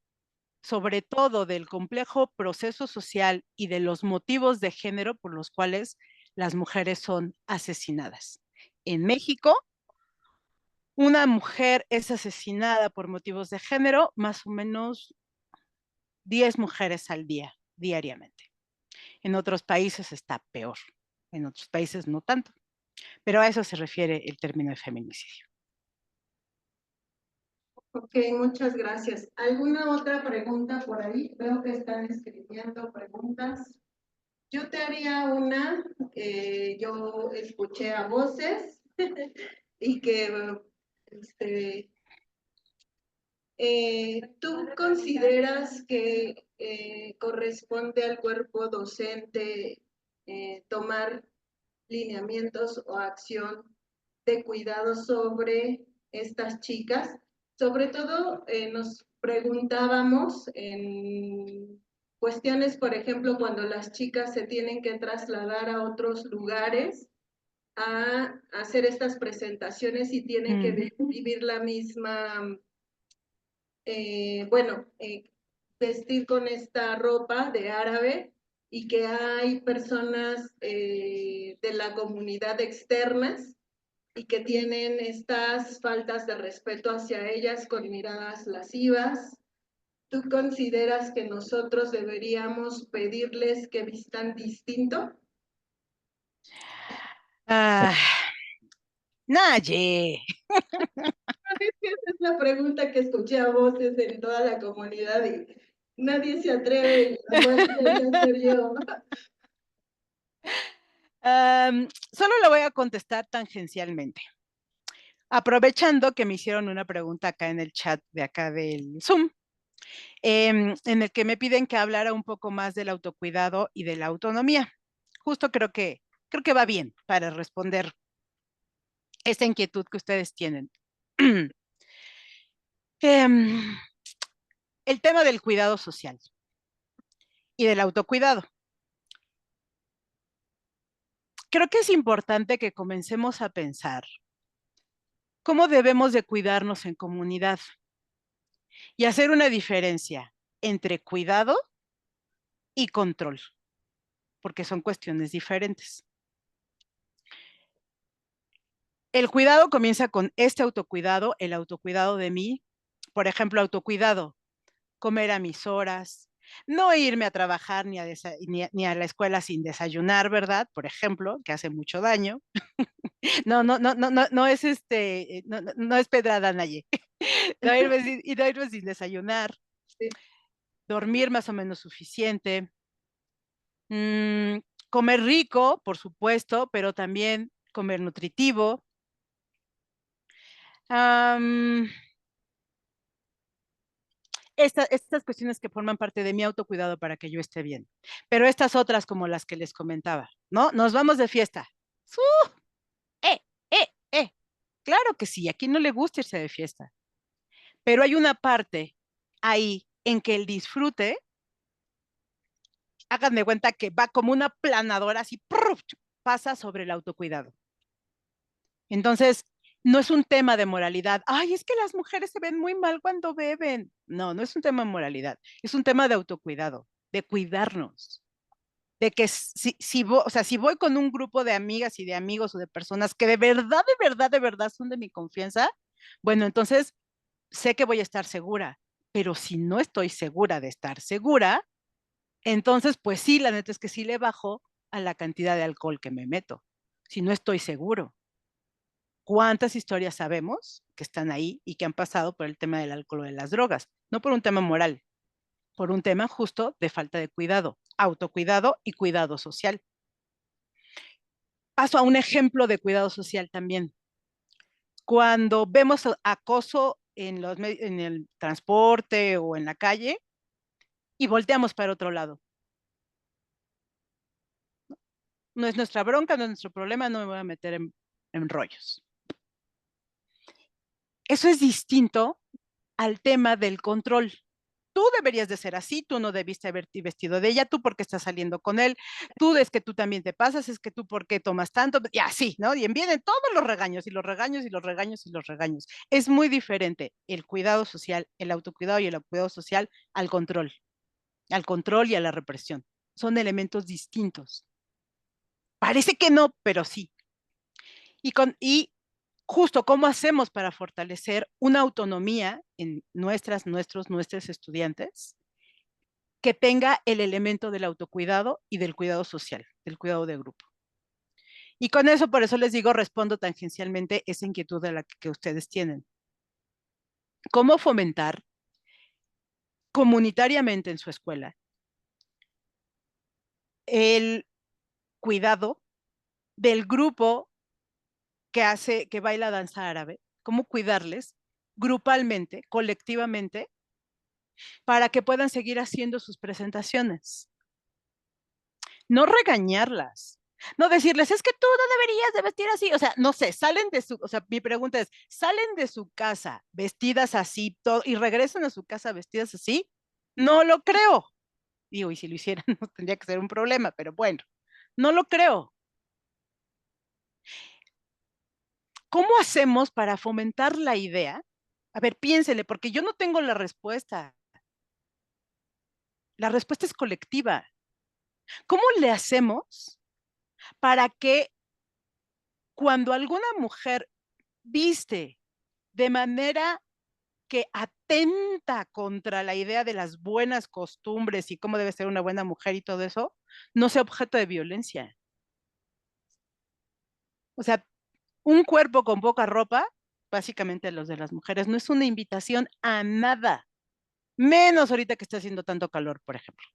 Speaker 3: sobre todo del complejo proceso social y de los motivos de género por los cuales las mujeres son asesinadas. En México, una mujer es asesinada por motivos de género, más o menos 10 mujeres al día, diariamente. En otros países está peor, en otros países no tanto, pero a eso se refiere el término de feminicidio.
Speaker 2: Ok, muchas gracias. ¿Alguna otra pregunta por ahí? Veo que están escribiendo preguntas. Yo te haría una, yo escuché a voces y que ¿tú consideras que corresponde al cuerpo docente tomar lineamientos o acción de cuidado sobre estas chicas? Sobre todo nos preguntábamos en cuestiones, por ejemplo, cuando las chicas se tienen que trasladar a otros lugares a hacer estas presentaciones y tienen que vivir la misma, vestir con esta ropa de árabe y que hay personas de la comunidad externas y que tienen estas faltas de respeto hacia ellas con miradas lascivas. ¿Tú consideras que nosotros deberíamos pedirles que vistan distinto?
Speaker 3: Ah, Naye.
Speaker 2: Es que esa es la pregunta que escuché a voces en toda la comunidad y nadie se atreve y la voy a hacer yo.
Speaker 3: Solo lo voy a contestar tangencialmente. Aprovechando que me hicieron una pregunta acá en el chat de acá del Zoom, en el que me piden que hablara un poco más del autocuidado y de la autonomía. Justo creo que va bien para responder esta inquietud que ustedes tienen. El tema del cuidado social y del autocuidado. Creo que es importante que comencemos a pensar cómo debemos de cuidarnos en comunidad y hacer una diferencia entre cuidado y control, porque son cuestiones diferentes. El cuidado comienza con este autocuidado, el autocuidado de mí. Por ejemplo, autocuidado, comer a mis horas, no irme a trabajar ni a la escuela sin desayunar, ¿verdad? Por ejemplo, que hace mucho daño. No es no es pedrada, Naye. No irme sin desayunar,
Speaker 2: Sí.
Speaker 3: dormir más o menos suficiente, Comer rico, por supuesto, pero también comer nutritivo. Estas cuestiones que forman parte de mi autocuidado para que yo esté bien. Pero estas otras como las que les comentaba, ¿no? Nos vamos de fiesta. ¡Uh! ¡Eh, eh! Claro que sí, a quien no le gusta irse de fiesta. Pero hay una parte ahí en que el disfrute, hagan de cuenta que va como una planadora así, ¡pruf! Pasa sobre el autocuidado. Entonces, no es un tema de moralidad. Ay, es que las mujeres se ven muy mal cuando beben. No, no es un tema de moralidad. Es un tema de autocuidado, de cuidarnos. De que o sea, si voy con un grupo de amigas y de amigos o de personas que de verdad son de mi confianza, bueno, entonces sé que voy a estar segura. Pero si no estoy segura de estar segura, entonces, pues sí, la neta es que sí le bajo a la cantidad de alcohol que me meto. Si no estoy seguro. ¿Cuántas historias sabemos que están ahí y que han pasado por el tema del alcohol o de las drogas? No por un tema moral, por un tema justo de falta de cuidado, autocuidado y cuidado social. Paso a un ejemplo de cuidado social también. Cuando vemos acoso en el transporte o en la calle y volteamos para otro lado. No es nuestra bronca, no es nuestro problema, no me voy a meter en rollos. Eso es distinto al tema del control. Tú deberías de ser así, tú no debiste haberte vestido de ella, tú porque estás saliendo con él, tú es que tú también te pasas, es que tú por qué tomas tanto, y así, ¿no? Y vienen todos los regaños y los regaños y los regaños y los regaños. Es muy diferente el cuidado social, el autocuidado y el cuidado social al control y a la represión. Son elementos distintos. Parece que no, pero sí. Y justo cómo hacemos para fortalecer una autonomía en nuestros estudiantes que tenga el elemento del autocuidado y del cuidado social, del cuidado de grupo. Y con eso, por eso les digo, respondo tangencialmente esa inquietud de la que ustedes tienen. ¿Cómo fomentar comunitariamente en su escuela el cuidado del grupo que baila danza árabe? ¿Cómo cuidarles grupalmente, colectivamente, para que puedan seguir haciendo sus presentaciones? No regañarlas, no decirles, es que tú no deberías de vestir así, o sea, no sé, o sea, mi pregunta es, ¿salen de su casa vestidas así y regresan a su casa vestidas así? No lo creo. Digo, y si lo hicieran, no tendría que ser un problema, pero bueno, no lo creo. ¿Cómo hacemos para fomentar la idea? A ver, piénsele, porque yo no tengo la respuesta. La respuesta es colectiva. ¿Cómo le hacemos para que cuando alguna mujer viste de manera que atenta contra la idea de las buenas costumbres y cómo debe ser una buena mujer y todo eso, no sea objeto de violencia? O sea, un cuerpo con poca ropa, básicamente los de las mujeres, no es una invitación a nada, menos ahorita que está haciendo tanto calor, por ejemplo.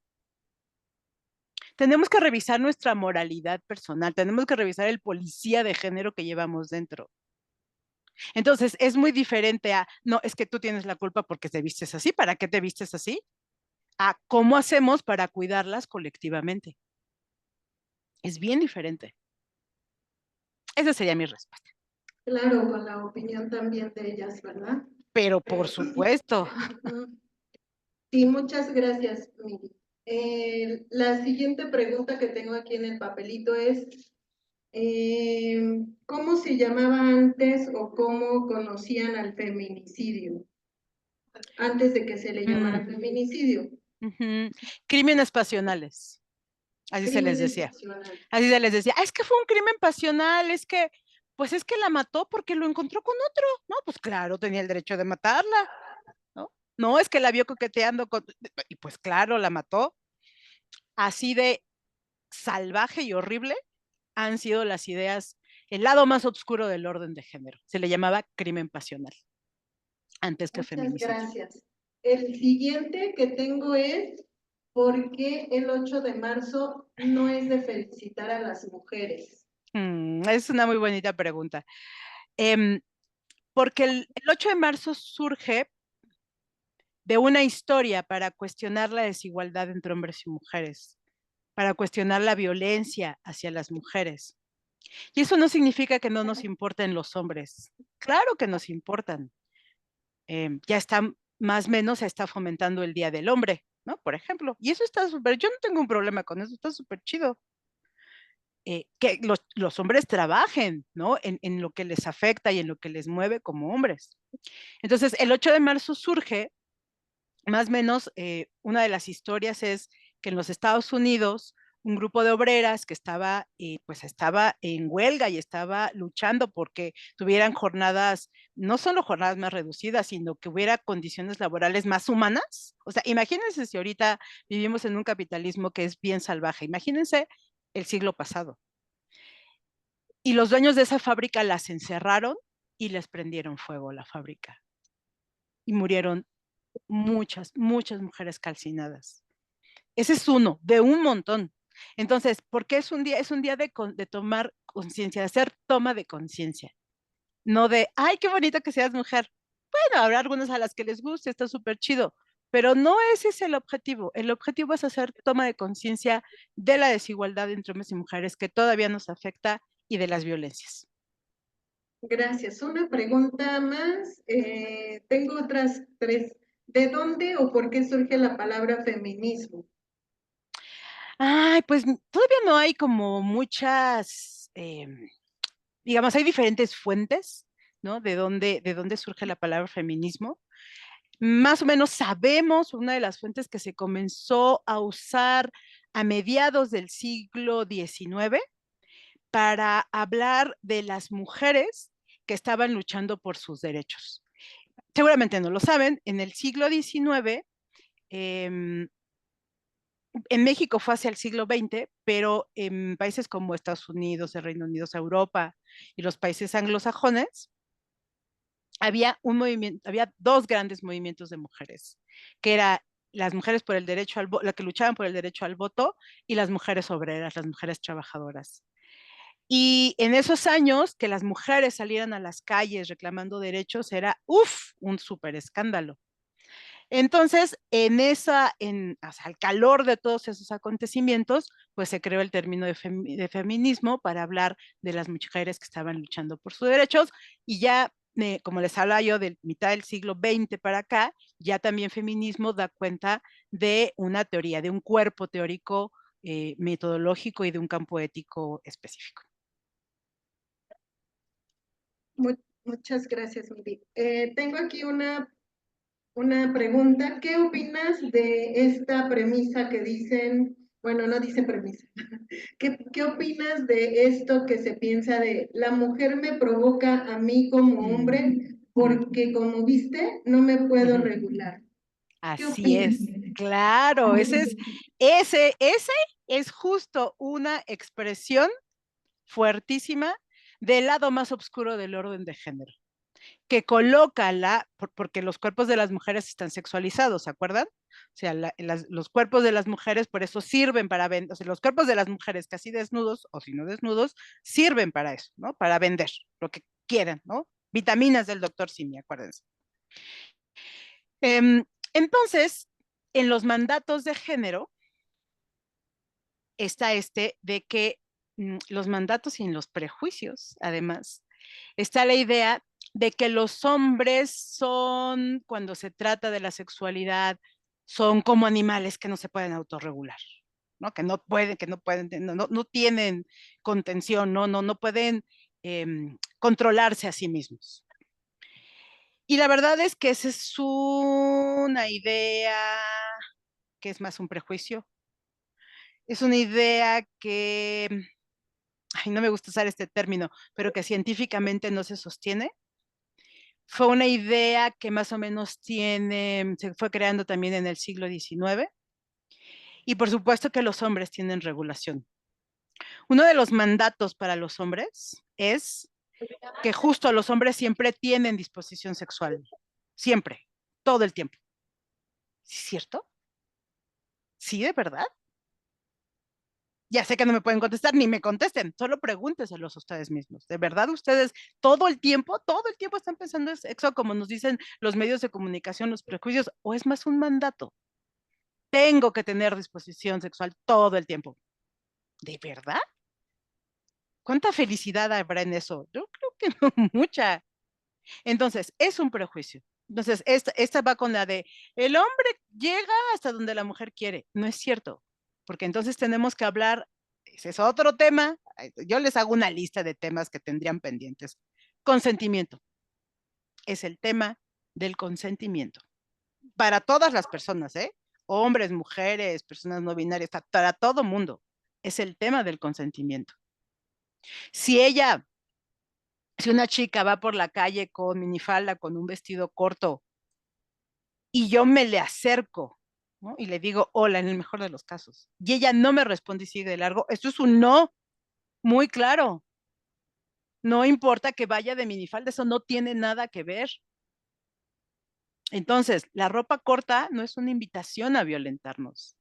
Speaker 3: Tenemos que revisar nuestra moralidad personal, tenemos que revisar el policía de género que llevamos dentro. Entonces, es muy diferente a, no, es que tú tienes la culpa porque te vistes así, ¿para qué te vistes así? A cómo hacemos para cuidarlas colectivamente. Es bien diferente. Esa sería mi respuesta.
Speaker 2: Claro, con la opinión también de ellas, ¿verdad?
Speaker 3: Pero por supuesto.
Speaker 2: Sí, muchas gracias, Miri. La siguiente pregunta que tengo aquí en el papelito es, ¿cómo se llamaba antes o cómo conocían al feminicidio? Antes de que se le llamara feminicidio.
Speaker 3: Crímenes pasionales. Así se les
Speaker 2: Crímenes
Speaker 3: decía.
Speaker 2: pasionales.
Speaker 3: Así se les decía, es que fue un crimen pasional, pues es que la mató porque lo encontró con otro. No, pues claro, tenía el derecho de matarla, ¿no? No, es que la vio coqueteando y pues claro, la mató. Así de salvaje y horrible han sido las ideas, el lado más oscuro del orden de género. Se le llamaba crimen pasional, antes que
Speaker 2: Muchas
Speaker 3: feminicidio.
Speaker 2: gracias. El siguiente que tengo es, ¿por qué el 8 de marzo no es de felicitar a las mujeres?
Speaker 3: Es una muy bonita pregunta. Porque el 8 de marzo surge de una historia para cuestionar la desigualdad entre hombres y mujeres, para cuestionar la violencia hacia las mujeres. Y eso no significa que no nos importen los hombres. Claro que nos importan. Ya está, más o menos, se está fomentando el Día del Hombre, ¿no? Por ejemplo. Y eso está súper, yo no tengo un problema con eso, está súper chido. Que los hombres trabajen, ¿no? En lo que les afecta y en lo que les mueve como hombres. Entonces, el 8 de marzo surge, más o menos, una de las historias es que en los Estados Unidos, un grupo de obreras que estaba, pues estaba en huelga y estaba luchando porque tuvieran jornadas, no solo jornadas más reducidas, sino que hubiera condiciones laborales más humanas. O sea, imagínense si ahorita vivimos en un capitalismo que es bien salvaje. Imagínense el siglo pasado. Y los dueños de esa fábrica las encerraron y les prendieron fuego a la fábrica. Y murieron muchas, muchas mujeres calcinadas. Ese es uno, de un montón. Entonces, ¿por qué es un día? Es un día de tomar conciencia, de hacer toma de conciencia. No de, ay, qué bonito que seas mujer. Bueno, habrá algunas a las que les guste, está súper chido, pero no ese es el objetivo. El objetivo es hacer toma de conciencia de la desigualdad entre hombres y mujeres que todavía nos afecta y de las violencias.
Speaker 2: Gracias. Una pregunta más. Tengo otras tres. ¿De dónde o por qué surge la palabra feminismo?
Speaker 3: Ay, pues todavía no hay como muchas, digamos, hay diferentes fuentes, ¿no? De dónde surge la palabra feminismo. Más o menos sabemos, una de las fuentes que se comenzó a usar a mediados del siglo XIX para hablar de las mujeres que estaban luchando por sus derechos. Seguramente no lo saben, en el siglo XIX, en México fue hacia el siglo XX, pero en países como Estados Unidos, el Reino Unido, Europa y los países anglosajones, había un movimiento, había dos grandes movimientos de mujeres, que era las mujeres por el derecho al voto, las que luchaban por el derecho al voto, y las mujeres obreras, las mujeres trabajadoras. Y en esos años que las mujeres salieran a las calles reclamando derechos era, un súper escándalo. Entonces, o sea, al calor de todos esos acontecimientos, pues se creó el término de feminismo para hablar de las mujeres que estaban luchando por sus derechos y ya, como les hablaba yo, de mitad del siglo XX para acá, ya también feminismo da cuenta de una teoría, de un cuerpo teórico, metodológico y de un campo ético específico.
Speaker 2: Muchas gracias, Miri. Tengo aquí una pregunta. ¿Qué opinas de esta premisa que dicen, bueno, no dice premisa, ¿qué opinas de esto que se piensa de la mujer me provoca a mí como hombre porque como viste no me puedo regular? ¿Qué
Speaker 3: Así
Speaker 2: opinas?
Speaker 3: es, claro, ese es justo una expresión fuertísima del lado más oscuro del orden de género, que coloca porque los cuerpos de las mujeres están sexualizados, ¿se acuerdan? O sea, los cuerpos de las mujeres por eso sirven para vender, o sea, los cuerpos de las mujeres casi desnudos o si no desnudos, sirven para eso, ¿no? Para vender lo que quieran, ¿no? Vitaminas del doctor Simi, acuérdense. Entonces, en los mandatos de género está de que los mandatos y en los prejuicios, además, está la idea de que los hombres son, cuando se trata de la sexualidad, son como animales que no se pueden autorregular, ¿no? Que no pueden, no tienen contención, no pueden controlarse a sí mismos. Y la verdad es que esa es una idea que es más un prejuicio. Es una idea que, ay, no me gusta usar este término, pero que científicamente no se sostiene. Fue una idea que más o menos se fue creando también en el siglo XIX. Y por supuesto que los hombres tienen regulación. Uno de los mandatos para los hombres es que justo los hombres siempre tienen disposición sexual. Siempre, todo el tiempo. ¿Sí es cierto? ¿Sí, de verdad? Ya sé que no me pueden contestar, ni me contesten, solo pregúnteselos a ustedes mismos. ¿De verdad ustedes todo el tiempo están pensando eso, como nos dicen los medios de comunicación, los prejuicios, o es más un mandato? Tengo que tener disposición sexual todo el tiempo. ¿De verdad? ¿Cuánta felicidad habrá en eso? Yo creo que no mucha. Entonces, es un prejuicio. Entonces, esta va con la de el hombre llega hasta donde la mujer quiere. No es cierto, porque entonces tenemos que hablar, ese es otro tema. Yo les hago una lista de temas que tendrían pendientes. Consentimiento. Es el tema del consentimiento. Para todas las personas, ¿eh? Hombres, mujeres, personas no binarias, para todo mundo. Es el tema del consentimiento. Si ella si una chica va por la calle con minifalda, con un vestido corto, y yo me le acerco, ¿no? Y le digo hola en el mejor de los casos, y ella no me responde y sigue de largo, esto es un no, muy claro. No importa que vaya de minifalda, eso no tiene nada que ver. Entonces, la ropa corta no es una invitación a violentarnos.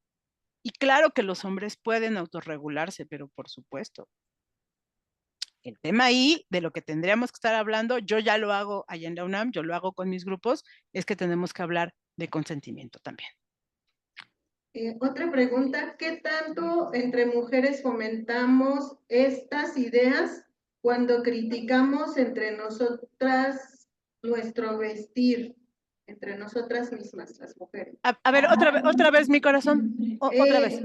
Speaker 3: Y claro que los hombres pueden autorregularse, pero por supuesto. El tema ahí de lo que tendríamos que estar hablando, yo ya lo hago allá en la UNAM, yo lo hago con mis grupos, es que tenemos que hablar de consentimiento también.
Speaker 2: Otra pregunta, ¿qué tanto entre mujeres fomentamos estas ideas cuando criticamos entre nosotras nuestro vestir, entre nosotras mismas, las mujeres?
Speaker 3: A ver, otra vez mi corazón, otra vez.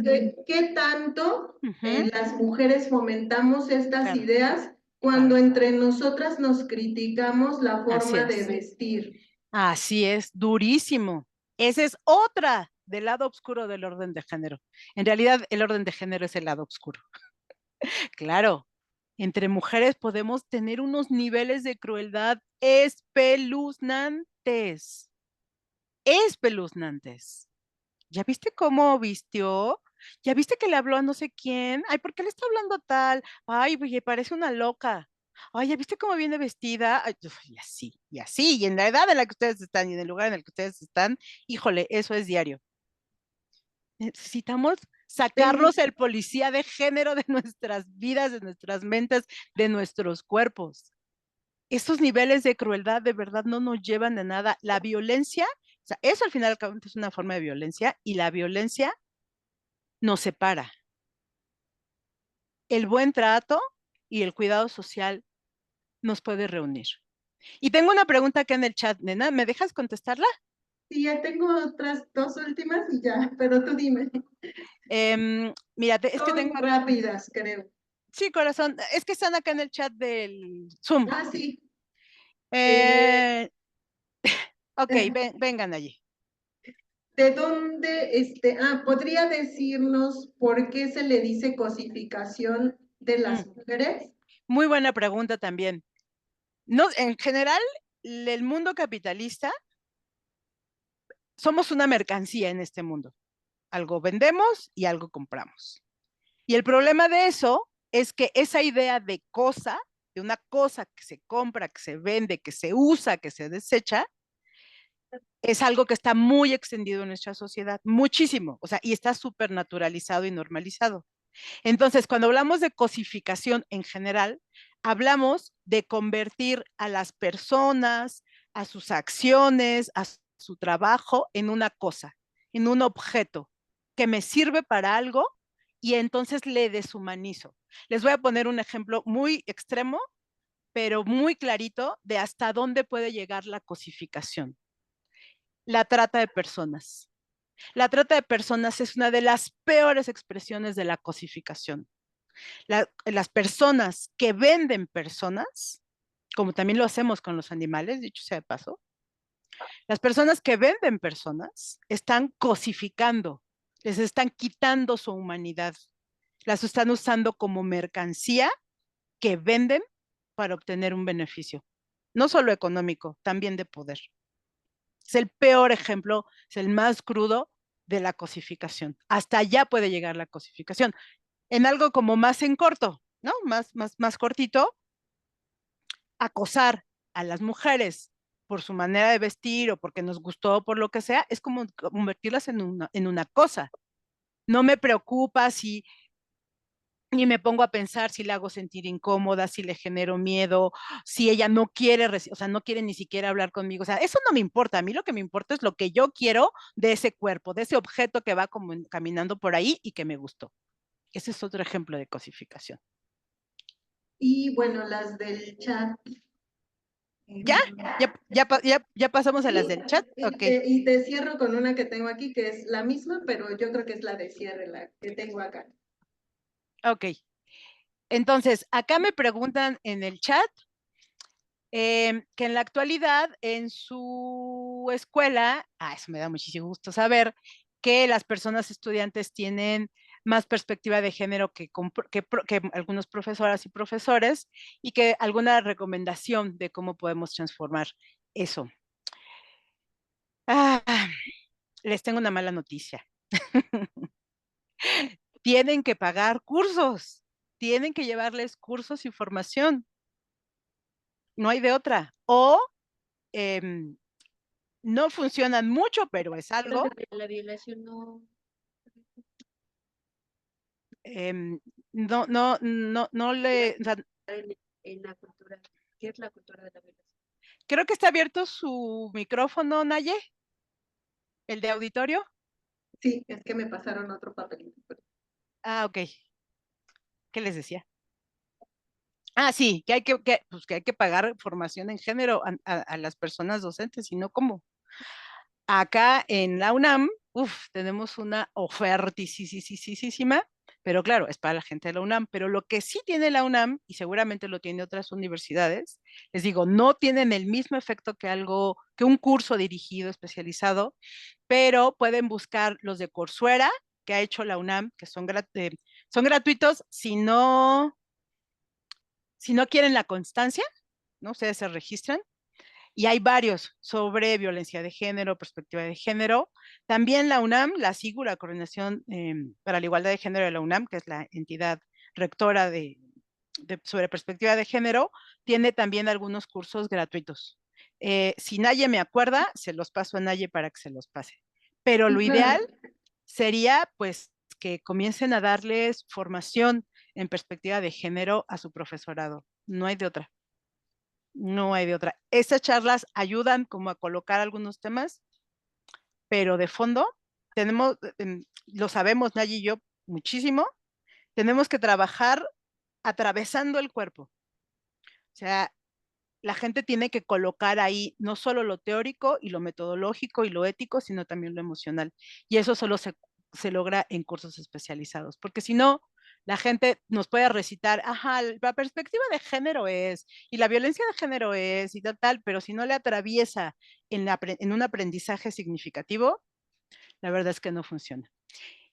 Speaker 2: ¿Qué tanto
Speaker 3: Ujú,
Speaker 2: las mujeres fomentamos estas
Speaker 3: claro,
Speaker 2: ideas cuando
Speaker 3: claro,
Speaker 2: entre nosotras nos criticamos la
Speaker 3: así
Speaker 2: forma de
Speaker 3: es.
Speaker 2: vestir?
Speaker 3: Así es, durísimo. Esa es otra del lado oscuro del orden de género. En realidad, el orden de género es el lado oscuro. Claro, entre mujeres podemos tener unos niveles de crueldad espeluznantes, espeluznantes. ¿Ya viste cómo vistió? ¿Ya viste que le habló a no sé quién? Ay, ¿por qué le está hablando tal? Ay, oye, parece una loca. Ay, ¿ya viste cómo viene vestida? Ay, uf, y así, y así, y en la edad en la que ustedes están y en el lugar en el que ustedes están, híjole, eso es diario. Necesitamos
Speaker 2: Tengo,
Speaker 3: sacarnos el policía de género de nuestras vidas, de nuestras mentes, de nuestros cuerpos. Estos niveles de crueldad de verdad no nos llevan a nada. La violencia, o sea, eso al final al cabo es una forma de violencia y la violencia nos separa. El buen trato y el cuidado social nos puede reunir. Y tengo una pregunta acá en el chat, nena, ¿me dejas contestarla?
Speaker 2: sí, ya tengo otras dos últimas y ya, pero tú dime.
Speaker 3: Mira, es que
Speaker 2: Son
Speaker 3: tengo,
Speaker 2: rápidas, creo.
Speaker 3: sí, corazón, es que están acá en el chat del Zoom.
Speaker 2: Ah, sí. Eh,
Speaker 3: Eh, ok, vengan allí.
Speaker 2: ¿De dónde, podría decirnos por qué se le dice cosificación de
Speaker 3: Mm,
Speaker 2: las mujeres?
Speaker 3: muy buena pregunta también. No, en general, el mundo capitalista, somos una mercancía en este mundo. Algo vendemos y algo compramos. Y el problema de eso es que esa idea de cosa, de una cosa que se compra, que se vende, que se usa, que se desecha, es algo que está muy extendido en nuestra sociedad, muchísimo, o sea, y está súper naturalizado y normalizado. Entonces, cuando hablamos de cosificación en general, hablamos de convertir a las personas, a sus acciones, a su trabajo en una cosa, en un objeto que me sirve para algo y entonces le deshumanizo. Les voy a poner un ejemplo muy extremo, pero muy clarito de hasta dónde puede llegar la cosificación. La trata de personas. La trata de personas es una de las peores expresiones de la cosificación. Las personas que venden personas, como también lo hacemos con los animales, dicho sea de paso, las personas que venden personas están cosificando, les están quitando su humanidad, las están usando como mercancía que venden para obtener un beneficio, no solo económico, también de poder. Es el peor ejemplo, es el más crudo de la cosificación. Hasta allá puede llegar la cosificación. En algo como más en corto, ¿no? Más cortito, acosar a las mujeres por su manera de vestir o porque nos gustó, por lo que sea, es como convertirlas en una cosa. No me preocupa si y me pongo a pensar si la hago sentir incómoda, si le genero miedo, si ella no quiere, o sea, no quiere ni siquiera hablar conmigo. O sea, eso no me importa. A mí lo que me importa es lo que yo quiero de ese cuerpo, de ese objeto que va como caminando por ahí y que me gustó. Ese es otro ejemplo de cosificación.
Speaker 2: Y bueno, las del chat.
Speaker 3: ¿Ya? ¿Ya pasamos a las del chat? Ok.
Speaker 2: Y te cierro con una que tengo aquí, que es la misma, pero yo creo que es la de cierre, la que tengo acá.
Speaker 3: Ok. Entonces, acá me preguntan en el chat que en la actualidad en su escuela, eso me da muchísimo gusto saber, que las personas estudiantes tienen más perspectiva de género que algunos profesoras y profesores, y que alguna recomendación de cómo podemos transformar eso. Ah, les tengo una mala noticia. Tienen que pagar cursos, tienen que llevarles cursos y formación. No hay de otra. O no funcionan mucho, pero es algo.
Speaker 1: La violación no.
Speaker 3: No le. O sea,
Speaker 1: En la cultura. ¿Qué es la cultura de la violación?
Speaker 3: creo que está abierto su micrófono, Naye, el de auditorio.
Speaker 2: Sí, es que me pasaron otro papelito.
Speaker 3: Ok. ¿Qué les decía? Sí, pues que hay que pagar formación en género a las personas docentes, y no cómo. Acá en la UNAM, tenemos una ofertísima, pero claro, es para la gente de la UNAM. Pero lo que sí tiene la UNAM, y seguramente lo tiene otras universidades, les digo, no tienen el mismo efecto que un curso dirigido, especializado, pero pueden buscar los de Coursera, que ha hecho la UNAM, que son gratuitos si no quieren la constancia, ¿no? Ustedes se registran y hay varios sobre violencia de género, perspectiva de género. También la UNAM, la SIGU, la Coordinación para la Igualdad de Género de la UNAM, que es la entidad rectora sobre perspectiva de género, tiene también algunos cursos gratuitos. Si Naye me acuerda, se los paso a Naye para que se los pase. Pero lo ideal sería, pues, que comiencen a darles formación en perspectiva de género a su profesorado. No hay de otra. No hay de otra. Estas charlas ayudan como a colocar algunos temas, pero de fondo lo sabemos Nayi y yo muchísimo, tenemos que trabajar atravesando el cuerpo. O sea, la gente tiene que colocar ahí no solo lo teórico y lo metodológico y lo ético, sino también lo emocional. Y eso solo se logra en cursos especializados, porque si no, la gente nos puede recitar, la perspectiva de género es, y la violencia de género es, y tal, pero si no le atraviesa en un aprendizaje significativo, la verdad es que no funciona.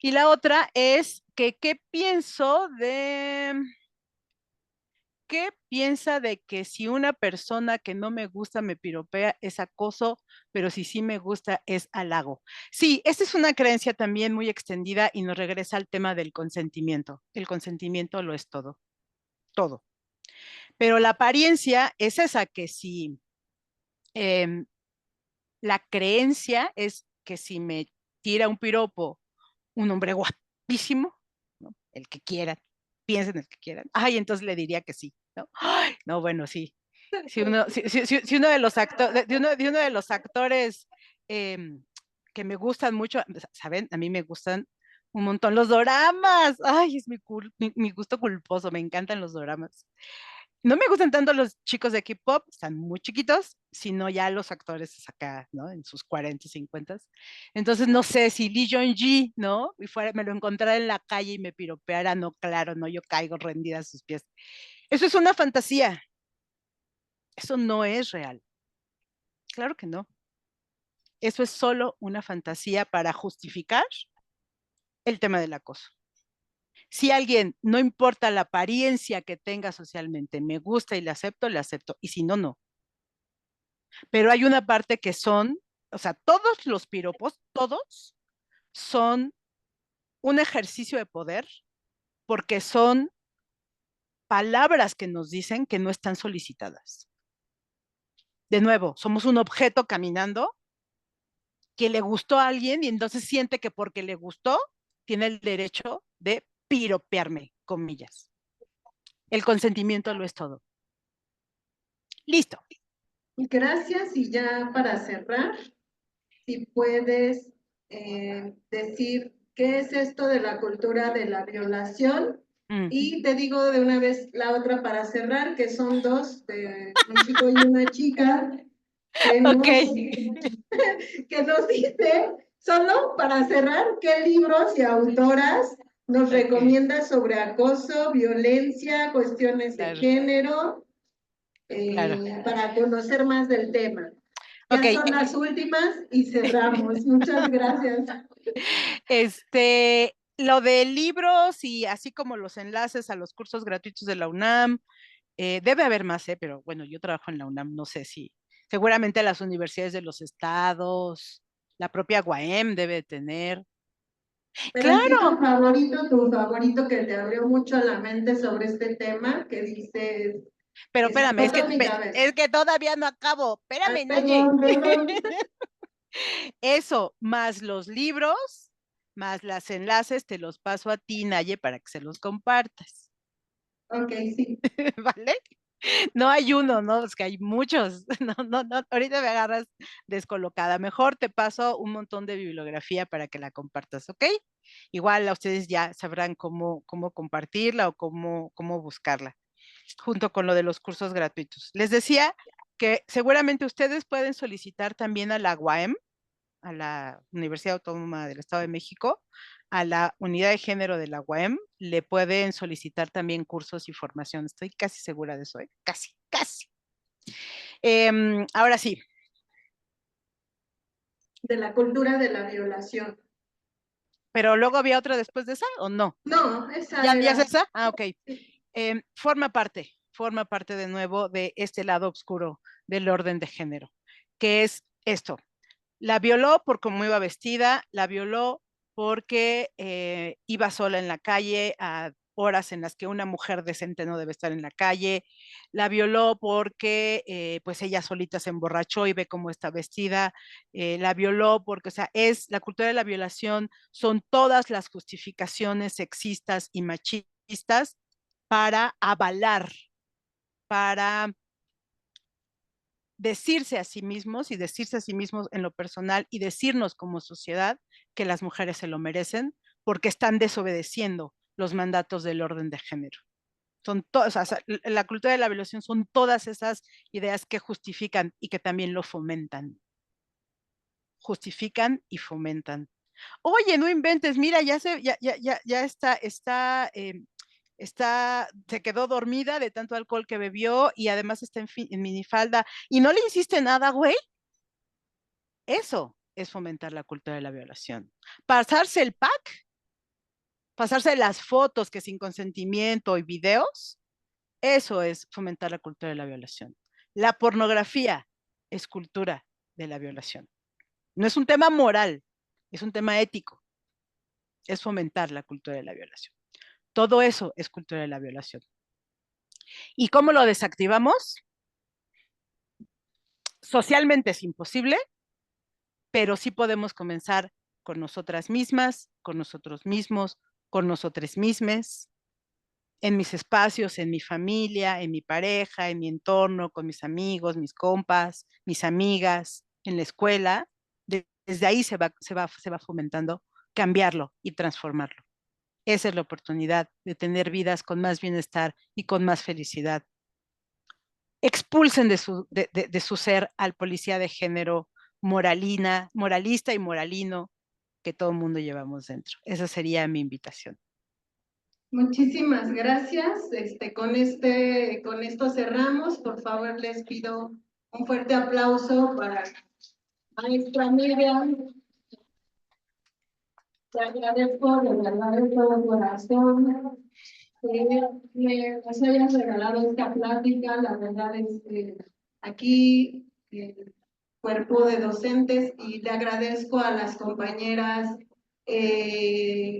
Speaker 3: Y la otra es que, ¿qué piensa de que si una persona que no me gusta me piropea es acoso, pero si sí me gusta es halago? Sí, esta es una creencia también muy extendida y nos regresa al tema del consentimiento. El consentimiento lo es todo, todo. Pero la apariencia es esa, que si la creencia es que si me tira un piropo un hombre guapísimo, ¿no? El que quieran, piensen el que quieran, entonces le diría que sí, ¿no? No, bueno, sí. Si uno de los actores que me gustan mucho, ¿saben? A mí me gustan un montón los doramas. Es mi gusto culposo, me encantan los doramas. No me gustan tanto los chicos de K-pop, están muy chiquitos, sino ya los actores acá, ¿no? En sus 40, 50. Entonces, no sé si Lee Jong-gi, ¿no? Me lo encontrara en la calle y me piropeara, no, claro, no, yo caigo rendida a sus pies. Eso es una fantasía. Eso no es real. Claro que no. Eso es solo una fantasía para justificar el tema del acoso. Si alguien, no importa la apariencia que tenga socialmente, me gusta y le acepto, y si no, no. Pero hay una parte que o sea, todos los piropos, todos, son un ejercicio de poder, porque son palabras que nos dicen que no están solicitadas. De nuevo, somos un objeto caminando que le gustó a alguien y entonces siente que porque le gustó tiene el derecho de piropearme, comillas. El consentimiento lo es todo. Listo.
Speaker 2: Gracias, y ya para cerrar, si puedes decir qué es esto de la cultura de la violación. Y te digo de una vez la otra para cerrar, que son dos, de un chico y una chica, que nos, que nos dice, solo para cerrar, qué libros y autoras nos recomienda sobre acoso, violencia, cuestiones de género, para conocer más del tema. Ya son las últimas y cerramos. Muchas gracias.
Speaker 3: Lo de libros y así como los enlaces a los cursos gratuitos de la UNAM, debe haber más, pero bueno, yo trabajo en la UNAM, no sé si, seguramente las universidades de los estados, la propia UAM debe tener.
Speaker 2: Pero
Speaker 3: ¡claro!
Speaker 2: Tu favorito que te abrió mucho la mente sobre este tema, que dices...
Speaker 3: Pero espérame, es que todavía no acabo. Espérame, Naye. Eso, más los libros, más los enlaces, te los paso a ti, Naye, para que se los compartas.
Speaker 2: Ok, sí.
Speaker 3: ¿Vale? No hay uno, ¿no? Es que hay muchos. No, ahorita me agarras descolocada. Mejor te paso un montón de bibliografía para que la compartas, ¿ok? Igual a ustedes ya sabrán cómo compartirla o cómo buscarla, junto con lo de los cursos gratuitos. Les decía que seguramente ustedes pueden solicitar también a la UAM, a la Universidad Autónoma del Estado de México, a la unidad de género de la UAM, le pueden solicitar también cursos y formación. Estoy casi segura de eso, ¿eh? Casi. Ahora sí.
Speaker 2: De la cultura de la violación.
Speaker 3: ¿Pero luego había otra después de esa o no?
Speaker 2: No, esa
Speaker 3: ¿Ya
Speaker 2: era.
Speaker 3: es esa? Ah, ok. Forma parte de nuevo de este lado oscuro del orden de género, que es esto. La violó por cómo iba vestida, la violó porque iba sola en la calle a horas en las que una mujer decente no debe estar en la calle, la violó porque pues ella solita se emborrachó y ve cómo está vestida, la violó porque, o sea, es la cultura de la violación, son todas las justificaciones sexistas y machistas para avalar, para decirse a sí mismos y decirse a sí mismos en lo personal y decirnos como sociedad que las mujeres se lo merecen porque están desobedeciendo los mandatos del orden de género. Son todas, o sea, la cultura de la violación son todas esas ideas que justifican y que también lo fomentan. Justifican y fomentan. Oye, no inventes, mira, ya se quedó dormida de tanto alcohol que bebió y además está en minifalda y no le hiciste nada, güey. Eso es fomentar la cultura de la violación. Pasarse el pack, pasarse las fotos que sin consentimiento y videos, eso es fomentar la cultura de la violación. La pornografía es cultura de la violación. No es un tema moral, es un tema ético. Es fomentar la cultura de la violación. Todo eso es cultura de la violación. ¿Y cómo lo desactivamos? Socialmente es imposible, pero sí podemos comenzar con nosotras mismas, con nosotros mismos, con nosotras mismas, en mis espacios, en mi familia, en mi pareja, en mi entorno, con mis amigos, mis compas, mis amigas, en la escuela. Desde ahí se va fomentando cambiarlo y transformarlo. Esa es la oportunidad de tener vidas con más bienestar y con más felicidad. Expulsen de su ser al policía de género moralista y moralino que todo el mundo llevamos dentro. Esa sería mi invitación.
Speaker 2: Muchísimas gracias. Con esto cerramos. Por favor, les pido un fuerte aplauso para maestra Miriam. Te agradezco de verdad de todo corazón que nos hayas regalado esta plática. La verdad es que aquí el cuerpo de docentes, y le agradezco a las compañeras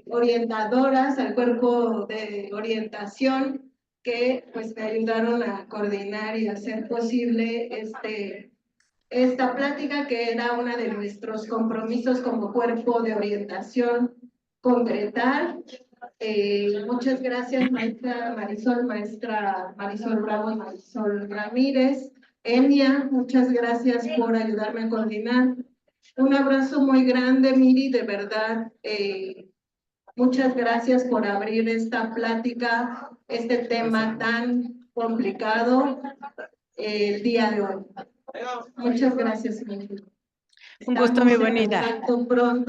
Speaker 2: orientadoras, al cuerpo de orientación, que pues me ayudaron a coordinar y hacer posible esta plática, que era uno de nuestros compromisos como cuerpo de orientación concretar. Muchas gracias, maestra Marisol Bravo y Marisol Ramírez. Enia, muchas gracias por ayudarme a coordinar. Un abrazo muy grande, Miri, de verdad. Muchas gracias por abrir esta plática, este tema tan complicado el día de hoy. Muchas gracias, Miri.
Speaker 3: Un gusto, mi bonita.
Speaker 2: Estamos en contacto pronto.